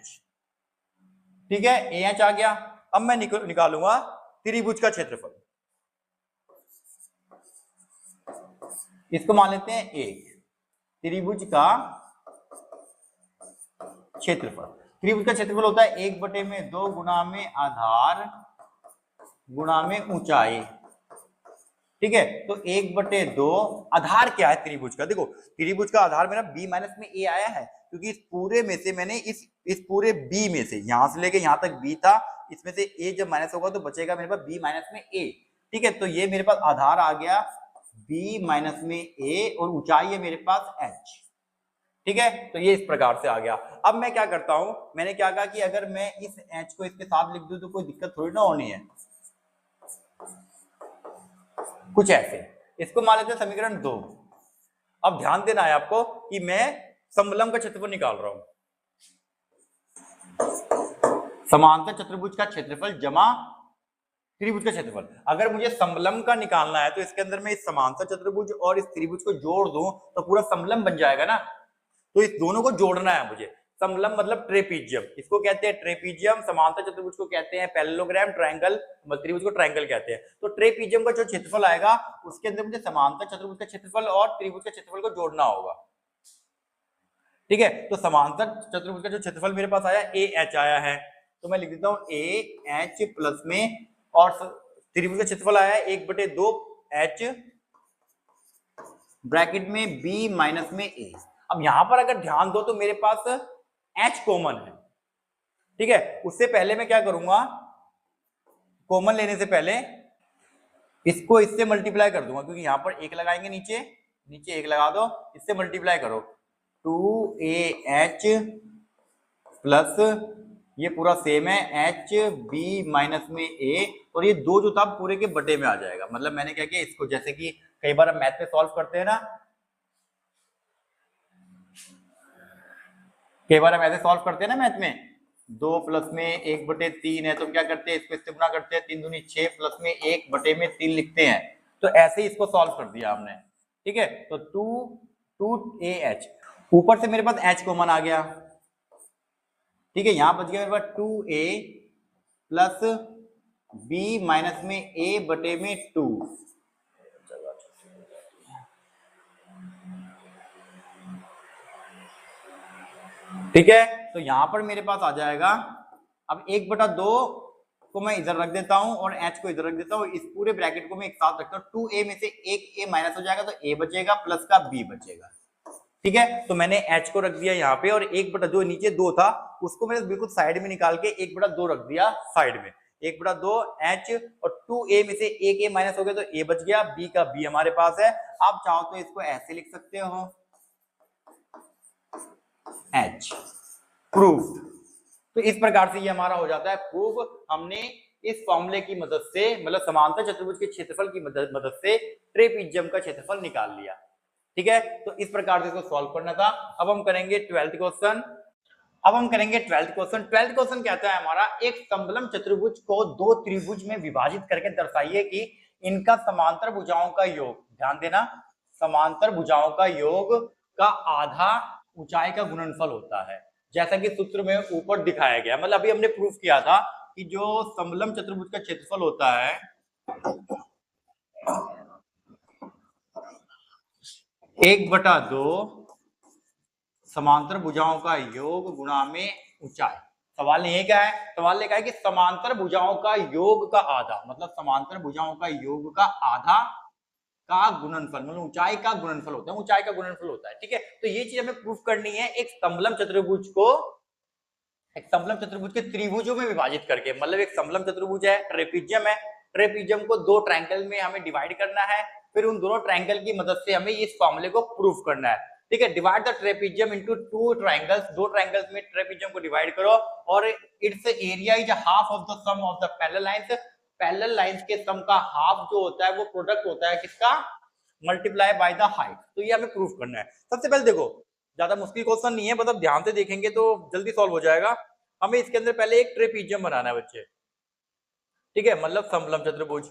ठीक है, ah आ गया। अब मैं निकालूंगा त्रिभुज का क्षेत्रफल, इसको मान लेते हैं एक त्रिभुज का क्षेत्रफल। त्रिभुज का क्षेत्रफल होता है 1/2 गुणा में आधार गुणा में ऊंचाई, ठीक है। तो 1/2 आधार क्या है त्रिभुज का, देखो त्रिभुज का आधार मेरा b माइनस में a आया है, क्योंकि इस पूरे में से मैंने इस पूरे b में से यहां से लेके यहां तक b था, इसमें से a जब माइनस होगा तो बचेगा मेरे पास b माइनस में a। ठीक है, तो ये मेरे पास आधार आ गया b माइनस में a और ऊंचाई है मेरे पास h। ठीक है, तो ये इस प्रकार से आ गया। अब मैं क्या करता हूं, मैंने क्या कहा कि अगर मैं इस h को इसके साथ लिख दूं तो कोई दिक्कत थोड़ी ना होनी है, कुछ ऐसे। इसको मान लेते हैं समीकरण 2। अब ध्यान देना है आपको कि मैं समलंब का क्षेत्रफल निकाल रहा हूं, समांतर चतुर्भुज का क्षेत्रफल जमा त्रिभुज का क्षेत्रफल। अगर मुझे समलंब का निकालना है तो इसके अंदर मैं इस समांतर चतुर्भुज और इस त्रिभुज को जोड़ दूं तो पूरा समलंब बन जाएगा ना, तो इस दोनों को जोड़ना है मुझे। समलंब मतलब ट्रेपीजियम, इसको कहते हैं ट्रेपीजियम, समांतर चतुर्भुज को कहते हैं पैरेललोग्राम, ट्रायंगल त्रिभुज को ट्रायंगल कहते हैं। तो ट्रेपीजियम का जो क्षेत्रफल आएगा उसके अंदर मुझे समांतर चतुर्भुज का क्षेत्रफल और त्रिभुज का क्षेत्रफल को जोड़ना होगा। ठीक है, तो समांतर चतुर्भुज का जो क्षेत्रफल मेरे पास आया AH आया है, तो मैं लिख देता हूं AH प्लस में, और त्रिभुज का क्षेत्रफल आया है 1/2 H ब्रैकेट में B माइनस में A। अब यहां पर अगर ध्यान दो तो मेरे पास H कॉमन है। ठीक है, उससे पहले मैं क्या करूंगा, कॉमन लेने से पहले इसको इससे मल्टीप्लाई कर दूंगा, क्योंकि यहां पर 1 लगाएंगे, नीचे 1 लगा दो, इससे मल्टीप्लाई करो 2AH प्लस ये पूरा सेम है HB माइनस में A, और ये 2 जो था पूरे के बटे में आ जाएगा। मतलब मैंने क्या किया, इसको जैसे कि कई बार हम मैथ में सॉल्व करते हैं ना, कई बार हम ऐसे सॉल्व करते हैं ना मैथ में, 2 प्लस में 1/3 है तो क्या करते हैं, इसको इससे गुणा करते हैं, 3 दूनी 6 प्लस में 1/3 लिखते हैं। तो ऐसे ही इसको सॉल्व कर दिया हमने। ठीक है, तो 2AH, ऊपर से मेरे पास H कॉमन आ गया। ठीक है, यहां बच गया मेरे पास 2A प्लस B माइनस में A/2। ठीक है, तो यहां पर मेरे पास आ जाएगा, अब 1/2 को मैं इधर रख देता हूं और H को इधर रख देता हूं, इस पूरे ब्रैकेट को मैं एक साथ रखता हूं, 2A में से एक A माइनस हो जाएगा तो A बचेगा प्लस का B बचेगा। ठीक है, तो मैंने H को रख दिया यहाँ पे, और 1/2 नीचे 2 था उसको मैंने बिल्कुल साइड में निकाल के 1/2 रख दिया साइड में, 1/2 H, और 2A में से एक A माइनस हो गया तो A बच गया, B का B हमारे पास है। आप चाहो तो इसको ऐसे लिख सकते हो, H प्रूफ। तो इस प्रकार से ये हमारा हो जाता है प्रूफ। हमने इस फॉर्मूले की मदद से, मतलब समांतर चतुर्भुज के क्षेत्रफल की मदद से ट्रेपीजियम का क्षेत्रफल निकाल लिया। ठीक है, तो इस प्रकार से इसको सॉल्व करना था। अब हम करेंगे 12th क्वेश्चन। अब हम करेंगे 12th क्वेश्चन। 12th क्वेश्चन कहता है हमारा, एक समलंब चतुर्भुज को 2 त्रिभुज में विभाजित करके दर्शाइए कि इनका समांतर भुजाओं का योग, ध्यान देना, समांतर भुजाओं का योग का आधा ऊंचाई का गुणनफल होता है, जैसा कि सूत्र में ऊपर दिखाया गया। मतलब अभी हमने प्रूफ किया था कि जो समलंब चतुर्भुज का क्षेत्रफल होता है 1/2 समांतर भुजाओं का योग गुणा में ऊंचाई। सवाल ने ये क्या है, सवाल ने कहा है कि समांतर भुजाओं का योग का आधा, मतलब समांतर भुजाओं का योग का आधा का गुणनफल, मतलब ऊंचाई का गुणनफल होता है, ऊंचाई का गुणनफल होता है। ठीक है, तो ये चीज हमें प्रूफ करनी है एक समलंब चतुर्भुज को, एक समलंब चतुर्भुज के त्रिभुजों में विभाजित करके। मतलब एक समलंब चतुर्भुज है, ट्रेपीजियम है, ट्रेपीजियम को 2 ट्रायंगल में हमें डिवाइड करना है, फिर उन दोनों ट्रायंगल की मदद से हमें इस फॉर्मूले को प्रूफ करना है। ठीक है, divide the trapezium into 2 triangles, 2 triangles में ट्रेपीजियम को डिवाइड करो, और its area is half of the sum of the parallel lines. Parallel lines के सम का हाफ जो होता है वो प्रोडक्ट होता है किसका, मल्टीप्लाई बाय द हाइट। तो ये हमें प्रूफ करना है। सबसे पहले देखो, ज्यादा मुश्किल क्वेश्चन नहीं है, मतलब ध्यान से देखेंगे तो जल्दी सॉल्व हो जाएगा। हमें इसके अंदर पहले एक ट्रेपीजियम बनाना है बच्चे। ठीक है, मतलब समलंब चतुर्भुज,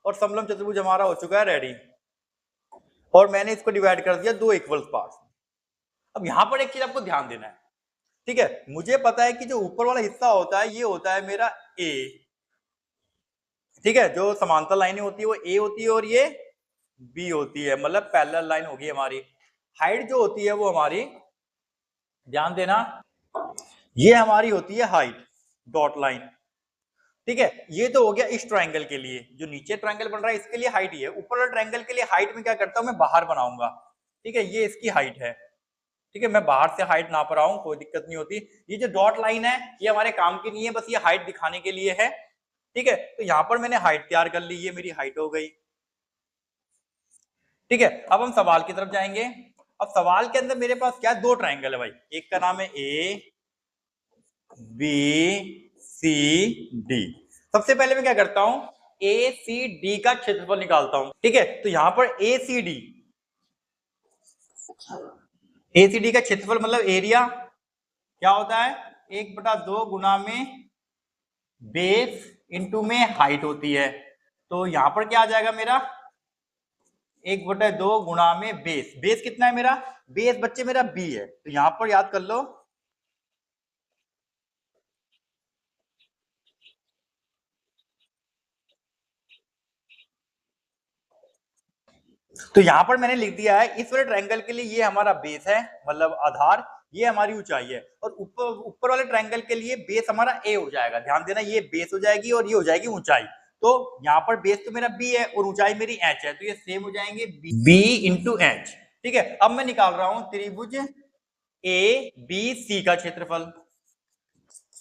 और समलंब चतुर्भुज हमारा हो चुका है रेडी, और मैंने इसको डिवाइड कर दिया 2 इक्वल पार्ट्स। अब यहां पर एक चीज आपको ध्यान देना है। ठीक है, मुझे पता है कि जो ऊपर वाला हिस्सा होता है ये होता है मेरा A। ठीक है, जो समांतर लाइनें होती है वो A होती है और ये B होती है, मतलब पैरेलल लाइन होगी हमारी। हाइट जो होती है वो हमारी, ध्यान देना, ये हमारी होती है हाइट, डॉट लाइन। ठीक है, ये तो हो गया इस ट्रायंगल के लिए। जो नीचे ट्रायंगल बन रहा है इसके लिए हाइट ये है। ऊपर वाले ट्रायंगल के लिए हाइट में क्या करता हूं, मैं बाहर बनाऊंगा। ठीक है, ये इसकी हाइट है। ठीक है, मैं बाहर से हाइट नाप रहा हूं, कोई दिक्कत नहीं होती। ये जो डॉट लाइन है ये हमारे काम की नहीं है, बस ये हाइट दिखाने के लिए है। ठीक है, तो यहां पर मैंने हाइट तैयार कर ली, ये मेरी हाइट हो गई। ठीक है, अब हम सवाल की तरफ जाएंगे। अब सवाल के अंदर मेरे पास क्या है, दो ट्रायंगल है भाई। एक का नाम है ए बी सी डी। सबसे पहले मैं क्या करता हूं, ए सी डी का क्षेत्रफल निकालता हूं। ठीक है, तो यहां पर ए सी डी का क्षेत्रफल मतलब एरिया क्या होता है, 1/2 गुना में बेस इंटू में हाइट होती है। तो यहां पर क्या आ जाएगा मेरा, 1/2 गुना में बेस। बेस कितना है मेरा, बेस बच्चे मेरा बी है, तो यहां पर याद कर लो। तो यहां पर मैंने लिख दिया है इस वाले ट्रायंगल के लिए ये हमारा बेस है, मतलब आधार, ये हमारी ऊंचाई है। और ऊपर ऊपर वाले ट्रायंगल के लिए बेस हमारा ए हो जाएगा। ध्यान देना, ये बेस हो जाएगी और ये हो जाएगी ऊंचाई। तो यहाँ पर बेस तो मेरा बी है और ऊंचाई मेरी एच है, तो ये सेम हो जाएंगे बी इंटू एच। ठीक है, अब मैं निकाल रहा हूं त्रिभुज ए बी सी का क्षेत्रफल।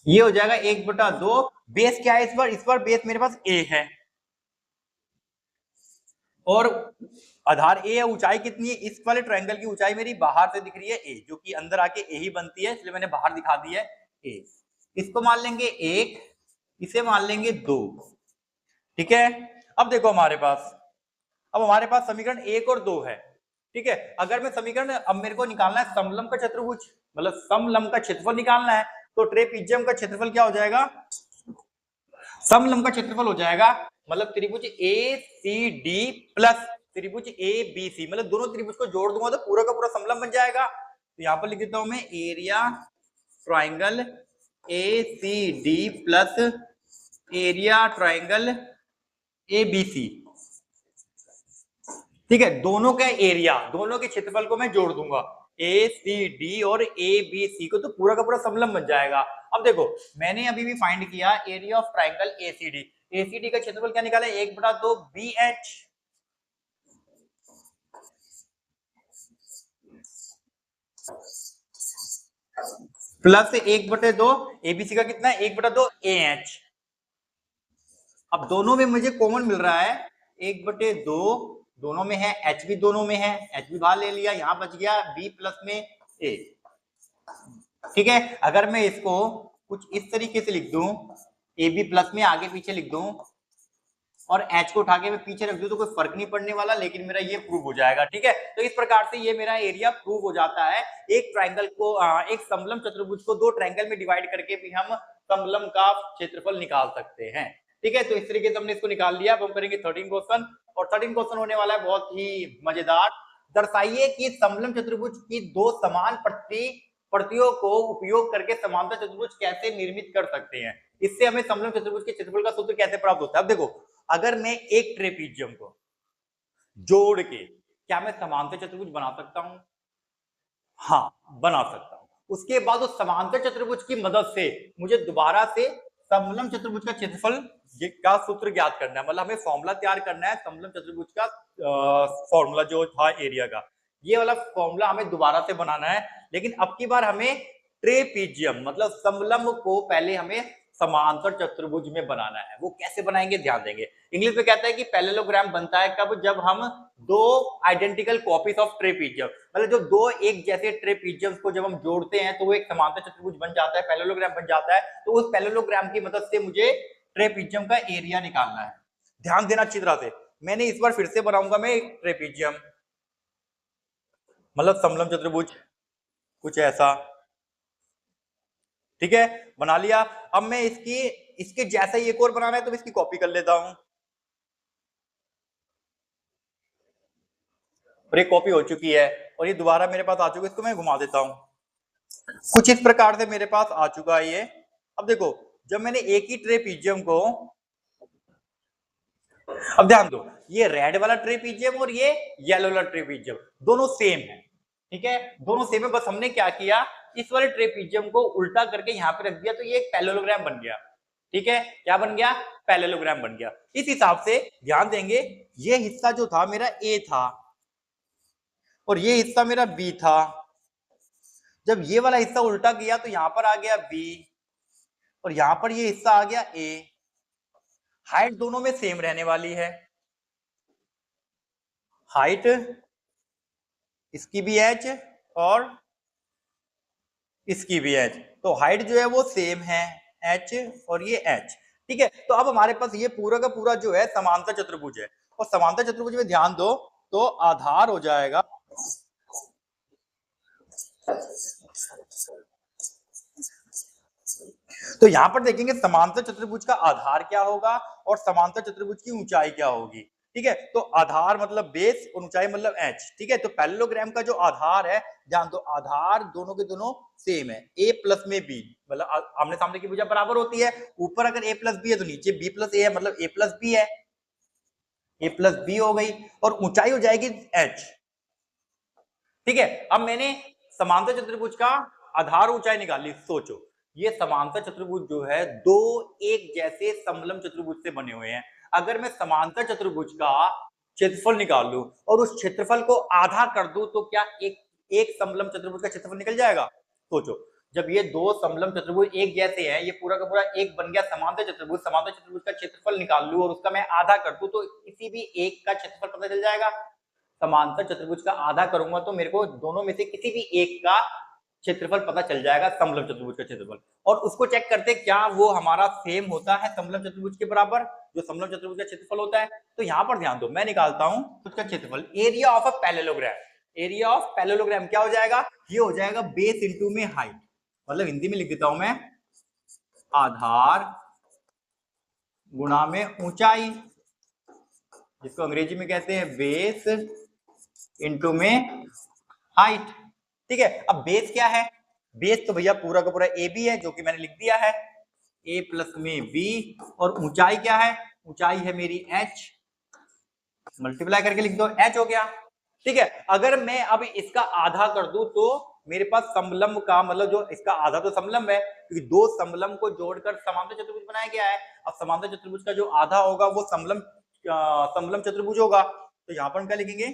ये हो जाएगा 1/2। बेस क्या है इस बार बेस मेरे पास ए है और आधार ए है। ऊंचाई कितनी है, इस वाले ट्रायंगल की ऊंचाई मेरी बाहर से दिख रही है ए, जो कि अंदर आके ए ही बनती है, इसलिए मैंने बाहर दिखा दी है ए। इसको मान लेंगे 1, इसे मान लेंगे 2। ठीक है, अब देखो हमारे पास समीकरण 1 और 2 है। ठीक है, अगर मैं समीकरण, अब मेरे को निकालना है समलंब का चतुर्भुज, मतलब समलंब का क्षेत्रफल निकालना है। तो ट्रेपीजियम का क्षेत्रफल क्या हो जाएगा, समलंब का क्षेत्रफल हो जाएगा, मतलब त्रिभुज ए सी डी प्लस त्रिभुज ए बी सी, मतलब दोनों त्रिभुज को जोड़ दूंगा तो पूरा का पूरा समलंब बन जाएगा। तो यहां पर लिख देता हूं मैं area triangle A C D plus area triangle A B C. ठीक है, दोनों का एरिया, दोनों के क्षेत्रफल को मैं जोड़ दूंगा, ए सी डी और ए बी सी को, तो पूरा का पूरा समलंब बन जाएगा। अब देखो मैंने अभी भी फाइंड किया area of triangle ACD. ACD का क्षेत्रफल क्या निकाला, 1/2 बी एच प्लस 1/2 एबीसी का कितना है, 1/2 ए एच। अब दोनों में मुझे कॉमन मिल रहा है 1/2, दोनों में है, एच भी दोनों में है, एच भी बाहर ले लिया, यहां बच गया बी प्लस में ए। ठीक है, अगर मैं इसको कुछ इस तरीके से लिख दूं, ए बी प्लस में आगे पीछे लिख दूं और एच को उठा के मैं पीछे रख दूं तो कोई फर्क नहीं पड़ने वाला, लेकिन मेरा ये प्रूव हो जाएगा। ठीक है, तो इस प्रकार से ये मेरा एरिया प्रूव हो जाता है। एक ट्रायंगल को, एक समलंब चतुर्भुज को दो ट्रायंगल में डिवाइड करके भी हम समलंब का क्षेत्रफल निकाल सकते हैं। ठीक है, तो इस तरीके से हमने इसको निकाल लिया। अब हम करेंगे 13 क्वेश्चन, और 13 क्वेश्चन होने वाला है बहुत ही मजेदार। दर्शाइए कि समलंब चतुर्भुज की दो समान प्रतियों को उपयोग करके समांतर चतुर्भुज कैसे निर्मित कर सकते हैं। इससे हमें समलंब चतुर्भुज के क्षेत्रफल का सूत्र कैसे प्राप्त होता है। अब देखो, अगर मैं एक ट्रेपीजियम को जोड़ के क्या मैं समांतर चतुर्भुज बना सकता हूं, हाँ बना सकता हूं। उसके बाद उस समांतर चतुर्भुज की मदद से मुझे दोबारा से समलंब चतुर्भुज का क्षेत्रफल का सूत्र ज्ञात करना है, मतलब हमें फॉर्मूला तैयार करना है समलंब चतुर्भुज का। फॉर्मूला जो था एरिया का, ये वाला फॉर्मूला हमें दोबारा से बनाना है, लेकिन अब की बार हमें ट्रेपीजियम मतलब समलंब को पहले हमें समांतर चतुर्भुज में बनाना है। वो कैसे बनाएंगे ध्यान देंगे। इंग्लिश में कहता है कि पैरेललोग्राम बनता है कब, जब हम दो आइडेंटिकल कॉपीज ऑफ ट्रेपीजियम, मतलब जो दो एक जैसे ट्रेपीजियम्स को जब हम जोड़ते हैं तो वो एक समांतर चतुर्भुज बन जाता है, पैरेललोग्राम बन जाता है। तो उस पैरेललोग्राम की मदद से मुझे ट्रेपीजियम का एरिया निकालना है। ध्यान देना अच्छी तरह से, मैंने इस बार फिर से बनाऊंगा मैं एक ट्रेपीजियम, मतलब समलंब चतुर्भुज कुछ ऐसा। ठीक है, बना लिया। अब मैं इसके जैसा ही एक और बनाना है तो मैं इसकी कॉपी कर लेता हूं, और ये कॉपी हो चुकी है और ये दोबारा मेरे पास आ चुका है। इसको मैं घुमा देता हूं, कुछ इस प्रकार से मेरे पास आ चुका है ये। अब देखो, जब मैंने एक ही ट्रेपीजियम को, अब ध्यान दो, ये रेड वाला ट्रेपीजियम और ये येलो वाला ट्रेपीजियम दोनों सेम है। ठीक है, दोनों सेम है, बस हमने क्या किया, इस वाले ट्रेपीजियम को उल्टा करके यहां पे रख दिया तो ये एक पैरेललोग्राम बन गया। ठीक है, क्या बन गया, पैरेललोग्राम बन गया। इस हिसाब से ध्यान देंगे, ये हिस्सा जो था मेरा ए था और ये हिस्सा मेरा बी था। जब ये वाला हिस्सा उल्टा किया तो यहां पर आ गया बी और यहां पर ये हिस्सा आ गया ए। हाइट दोनों में सेम रहने वाली है, हाइट इसकी भी एच और इसकी भी एच, तो हाइट जो है वो सेम है, एच और ये एच। ठीक है, तो अब हमारे पास ये पूरा का पूरा जो है समांतर चतुर्भुज है और समांतर चतुर्भुज में ध्यान दो तो आधार हो जाएगा तो यहां पर देखेंगे समांतर चतुर्भुज का आधार क्या होगा और समांतर चतुर्भुज की ऊंचाई क्या होगी। ठीक है, तो आधार मतलब बेस और ऊंचाई मतलब एच। ठीक है, तो पैरेललोग्राम का जो आधार है, ध्यान दो आधार दोनों के दोनों सेम है, ए प्लस में बी, मतलब आमने सामने की भुजा बराबर होती है। ऊपर अगर ए प्लस बी है तो नीचे बी प्लस ए है, मतलब ए प्लस बी है, ए प्लस बी हो गई और ऊंचाई हो जाएगी एच। ठीक है, अब मैंने समांतर चतुर्भुज का आधार ऊंचाई निकाली। सोचो ये समांतर चतुर्भुज जो है दो एक जैसे समलंब चतुर्भुज से बने हुए हैं। अगर मैं समांतर चतुर्भुज का क्षेत्रफल निकाल लूं और उस क्षेत्रफल को आधा कर दूं तो क्या एक समलंब चतुर्भुज का क्षेत्रफल निकल जाएगा। सोचो जब ये दो समलंब चतुर्भुज एक जैसे हैं, ये पूरा का पूरा एक बन गया समांतर चतुर्भुज, समांतर चतुर्भुज का क्षेत्रफल निकाल लूं और उसका मैं आधा कर दूं तो किसी भी एक का क्षेत्रफल पता चल जाएगा। समांतर चतुर्भुज का आधा करूंगा तो मेरे को दोनों में से किसी भी एक का क्षेत्रफल पता चल जाएगा, समलंब चतुर्भुज का क्षेत्रफल। और उसको चेक करते क्या वो हमारा सेम होता है समलंब चतुर्भुज के बराबर, जो समलंब चतुर्भुज का क्षेत्रफल होता है। तो यहां पर ध्यान दो, मैं निकालता हूं उसका क्षेत्रफल, area of a parallelogram. Area of parallelogram क्या हो जाएगा, ये हो जाएगा बेस इंटू में हाइट, मतलब हिंदी में लिख देता हूं मैं, आधार गुणा में ऊंचाई, जिसको अंग्रेजी में कहते हैं बेस इंटू में हाइट। ठीक है, अब बेस क्या है, बेस तो भैया पूरा का पूरा ए बी है जो कि मैंने लिख दिया है, ए प्लस में बी, और ऊंचाई क्या है, ऊंचाई है मेरी एच, मल्टीप्लाई करके लिख दो, एच हो गया। ठीक है, अगर मैं अब इसका आधा कर दूं तो मेरे पास समलंब का मतलब जो इसका आधा तो समलंब है क्योंकि दो समलंब को जोड़कर समांतर चतुर्भुज बनाया गया है। अब समांतर चतुर्भुज का जो आधा होगा वो समलंब चतुर्भुज होगा, तो यहां पर हम क्या लिखेंगे,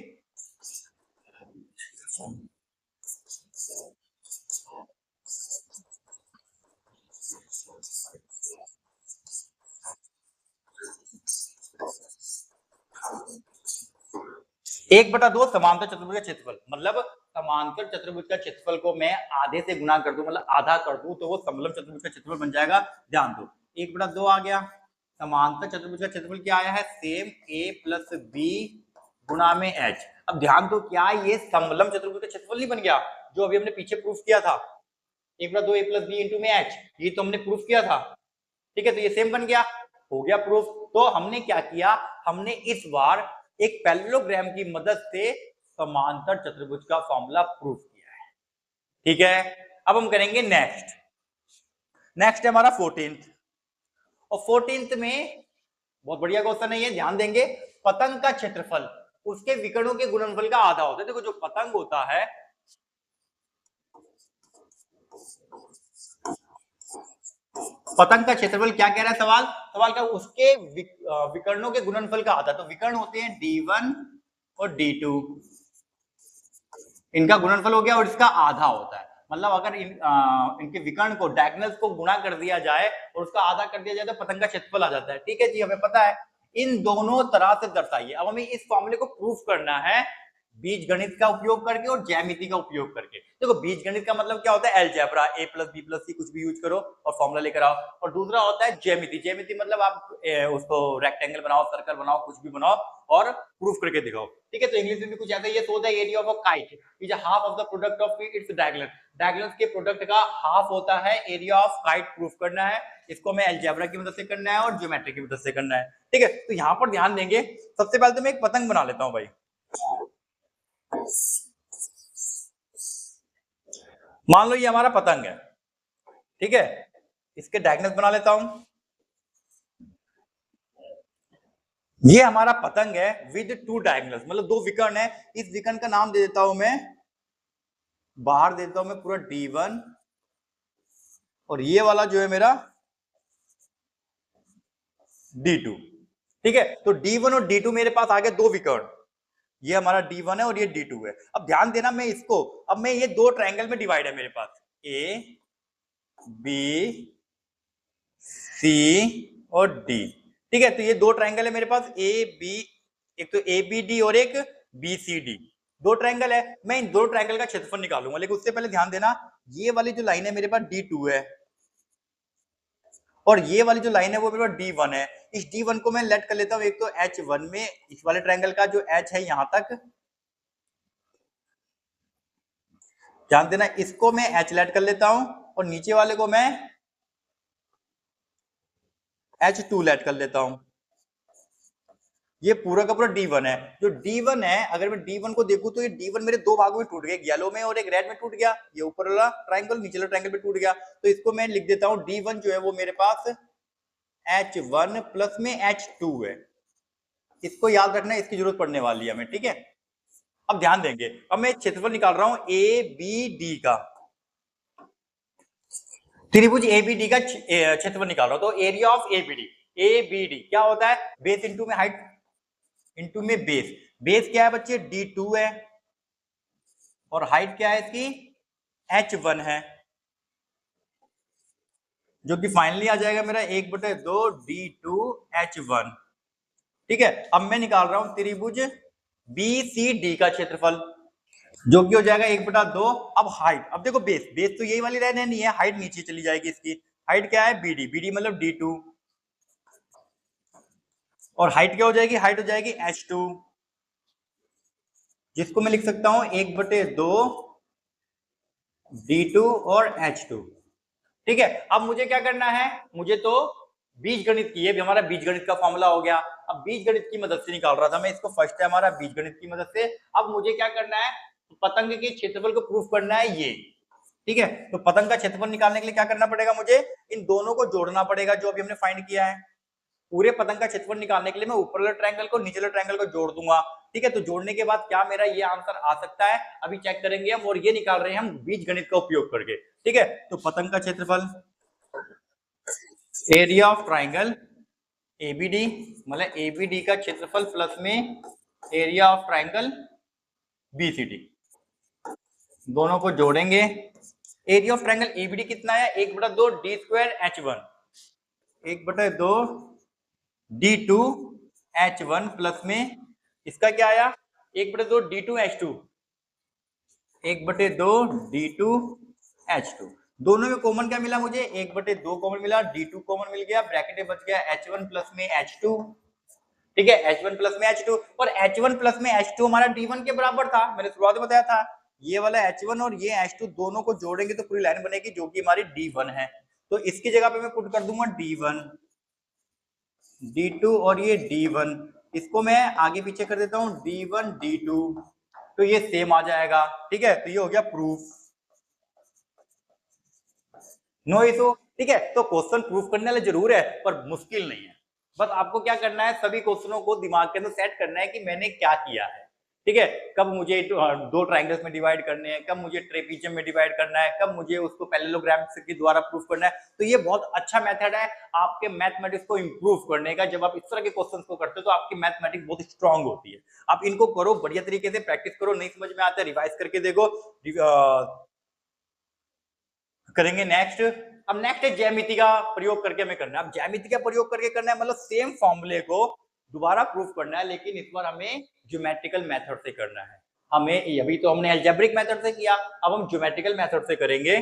एक बटा दो समांतर चतुर्भुज का क्षेत्रफल, मतलब समांतर चतुर्भुज का क्षेत्रफल को मैं आधे से गुना कर दूं, मतलब आधा कर दूं तो वो समलंब चतुर्भुज का क्षेत्रफल बन जाएगा। ध्यान दो एक बटा दो आ गया, समांतर चतुर्भुज का क्षेत्रफल क्या आया है, सेम ए प्लस बी गुणा में एच। अब ध्यान दो क्या ये समलंब चतुर्भुज का क्षेत्रफल नहीं बन गया जो अभी हमने पीछे प्रूफ किया था, एक बटा दो ए प्लस बी इंटू में एच, ये तो हमने प्रूफ किया था। ठीक है, तो ये सेम बन गया, हो गया प्रूफ। तो हमने क्या किया, हमने इस बार एक पैरेललोग्राम की मदद से समांतर चतुर्भुज का फॉर्मूला प्रूफ किया है। ठीक है, अब हम करेंगे नेक्स्ट। नेक्स्ट है हमारा 14th, और 14th में बहुत बढ़िया क्वेश्चन है ये, ध्यान देंगे। पतंग का क्षेत्रफल उसके विकर्णों के गुणनफल का आधा होता है। देखो जो पतंग होता है, पतंग का क्षेत्रफल क्या कह रहा है सवाल, सवाल का उसके विकर्णों के गुणनफल का आधा, तो विकर्ण होते हैं D1 और D2, इनका गुणनफल हो गया और इसका आधा होता है। मतलब अगर इनके विकर्ण को डायगोनल्स को गुणा कर दिया जाए और उसका आधा कर दिया जाए तो पतंग का क्षेत्रफल आ जाता है। ठीक है जी, हमें पता है। इन दोनों तरह से दर्शाइए। अब हमें इस फॉर्मूले को प्रूफ करना है बीज गणित का उपयोग करके और ज्यामिति का उपयोग करके। देखो बीज गणित का मतलब क्या होता है, अलजेब्रा, ए प्लस बी प्लस सी कुछ भी यूज करो और फॉर्मूला लेकर आओ। और दूसरा होता है ज्यामिति, ज्यामिति मतलब आप उसको रेक्टेंगल बनाओ, सर्कल बनाओ, कुछ भी बनाओ और प्रूफ करके दिखाओ। ठीक है, तो इंग्लिश में भी कुछ ऐसा, ये so the area of a kite is half of the product of its diagonal, diagonals के प्रोडक्ट का हाफ होता है एरिया ऑफ काइट, प्रूफ करना है। इसको मैं अलजेब्रा की मदद से करना है और ज्योमेट्री की मदद से करना है। ठीक है, तो यहां पर ध्यान देंगे, सबसे पहले तो मैं एक पतंग बना लेता हूं भाई। मान लो ये हमारा पतंग है, ठीक है, इसके डायगोनल बना लेता हूं। ये हमारा पतंग है विद टू डायगोनल्स, मतलब दो विकर्ण है। इस विकर्ण का नाम दे देता हूं मैं, बाहर देता हूं मैं पूरा D1, और ये वाला जो है मेरा D2। ठीक है, तो D1 और D2 मेरे पास आ गए दो विकर्ण, ये हमारा D1 है और ये D2 है। अब ध्यान देना, मैं इसको, अब मैं ये दो ट्रायंगल में डिवाइड है मेरे पास, A B C और D। ठीक है, तो ये दो ट्रायंगल है मेरे पास A B, एक तो ABD और एक BCD, दो ट्रायंगल है। मैं इन दो ट्रायंगल का क्षेत्रफल निकालूंगा, लेकिन उससे पहले ध्यान देना, ये वाली जो लाइन है मेरे पास D2 है और ये वाली जो लाइन है वो मेरे पास D1 है। इस D1 को मैं लेट कर लेता हूं एक तो H1 में, इस वाले ट्रायंगल का जो H है यहां तक, ध्यान देना, इसको मैं H लेट कर लेता हूं और नीचे वाले को मैं H2 लेट कर लेता हूं। ये पूरा का पूरा D1 है। जो D1 है, अगर मैं D1 को देखूं तो ये D1 मेरे दो भागों में टूट गया, येलो में और एक रेड में टूट गया। ये ऊपर वाला ट्रायंगल नीचे वाला ट्रायंगल में टूट गया, तो इसको मैं लिख देता हूं D1 जो है वो मेरे पास H1 प्लस में H2 है। इसको याद रखना, इसकी जरूरत पड़ने वाली है हमें। ठीक है, अब ध्यान देंगे, अब मैं क्षेत्रफल निकाल रहा हूं ABD का, त्रिभुज ABD का क्षेत्रफल निकाल रहा हूं। तो एरिया ऑफ ABD क्या होता है, बेस इंटू में हाइट इंटू में बेस। बेस क्या है बच्चे, D2 है और हाइट क्या है इसकी, H1 है, जो कि फाइनली आ जाएगा मेरा 1/2 D2 H1। ठीक है, अब मैं निकाल रहा हूं त्रिभुज BCD का क्षेत्रफल, जो कि हो जाएगा 1/2। अब हाइट, अब देखो बेस, बेस तो यही वाली रहने नहीं है, हाइट नीचे चली जाएगी इसकी। हाइट क्या है, BD मतलब D2, और हाइट क्या हो जाएगी, हाइट हो जाएगी H2, जिसको मैं लिख सकता हूं 1/2 D2 और H2। ठीक है, अब मुझे क्या करना है, मुझे तो बीजगणित की, ये हमारा बीजगणित का फॉर्मूला हो गया। अब बीजगणित की मदद से निकाल रहा था मैं इसको, फर्स्ट है हमारा बीजगणित की मदद से। अब मुझे क्या करना है, पतंग के क्षेत्रफल को प्रूफ करना है ये। ठीक है, तो पतंग का क्षेत्रफल निकालने के लिए क्या करना पड़ेगा, मुझे इन दोनों को जोड़ना पड़ेगा जो अभी हमने फाइंड किया है। पूरे पतंग का क्षेत्रफल निकालने के लिए मैं ऊपर वाले ट्रायंगल को नीचे वाले ट्रायंगल को जोड़ दूंगा। ठीक है, तो जोड़ने के बाद क्या मेरा ये आंसर आ सकता है, अभी चेक करेंगे हम, और ये निकाल रहे हैं हम बीजगणित का उपयोग करके। ठीक है, तो पतंग का क्षेत्रफल, एरिया ऑफ ट्राइंगल ABD, मतलब ABD का क्षेत्रफल प्लस में एरिया ऑफ ट्राइंगल BCD, दोनों को जोड़ेंगे। एरिया ऑफ ट्राइंगल ABD कितना है, 1/2 D2 H1, 1/2 D2 H1 plus में इसका क्या आया, 1/2 D2 H2, 1/2 D2 H2। दोनों में कॉमन क्या मिला मुझे, 1/2 कॉमन मिला, D2 कॉमन मिल गया, ब्रैकेट में बच गया H1 प्लस में H2। ठीक है, H1 प्लस में H2, और H1 प्लस में H2 हमारा D1 के बराबर था, मैंने शुरुआत में बताया था। ये वाला H1 और ये H2 दोनों को जोड़ेंगे तो पूरी लाइन बनेगी जो कि हमारी D1 है। तो इसकी जगह पे मैं पुट कर दूंगा D1, D2 और ये D1, इसको मैं आगे पीछे कर देता हूं D1 D2, तो ये सेम आ जाएगा। ठीक है, तो ये हो गया प्रूफ, नो इशू। ठीक है, तो क्वेश्चन प्रूफ करने वाले जरूर है पर मुश्किल नहीं है। बस आपको क्या करना है, सभी क्वेश्चनों को दिमाग के अंदर सेट करना है कि मैंने क्या किया है। ठीक है, कब मुझे दो ट्राइंगल्स में डिवाइड करने हैं, कब मुझे ट्रेपीजियम में डिवाइड करना है, कब मुझे उसको पैरेललोग्राम के द्वारा प्रूफ करना है। तो ये बहुत अच्छा मेथड है आपके मैथमेटिक्स को इंप्रूव करने का। जब आप इस तरह के क्वेश्चंस को करते हो तो आपकी मैथमेटिक्स बहुत स्ट्रांग होती है। आप इनको करो, बढ़िया तरीके से प्रैक्टिस करो, नहीं समझ में आता है रिवाइज करके देखो। करेंगे नेक्स्ट, अब नेक्स्ट है ज्यामिति का प्रयोग करके हमें करना है। अब ज्यामिति का प्रयोग करके करना है मतलब सेम फॉर्मूले को दोबारा प्रूफ करना है, लेकिन इस बार हमें ज्योमेट्रिकल मेथड से करना है। हमें अभी तो हमने अलजेब्रिक मेथड से किया, अब हम ज्योमेट्रिकल मेथड से करेंगे।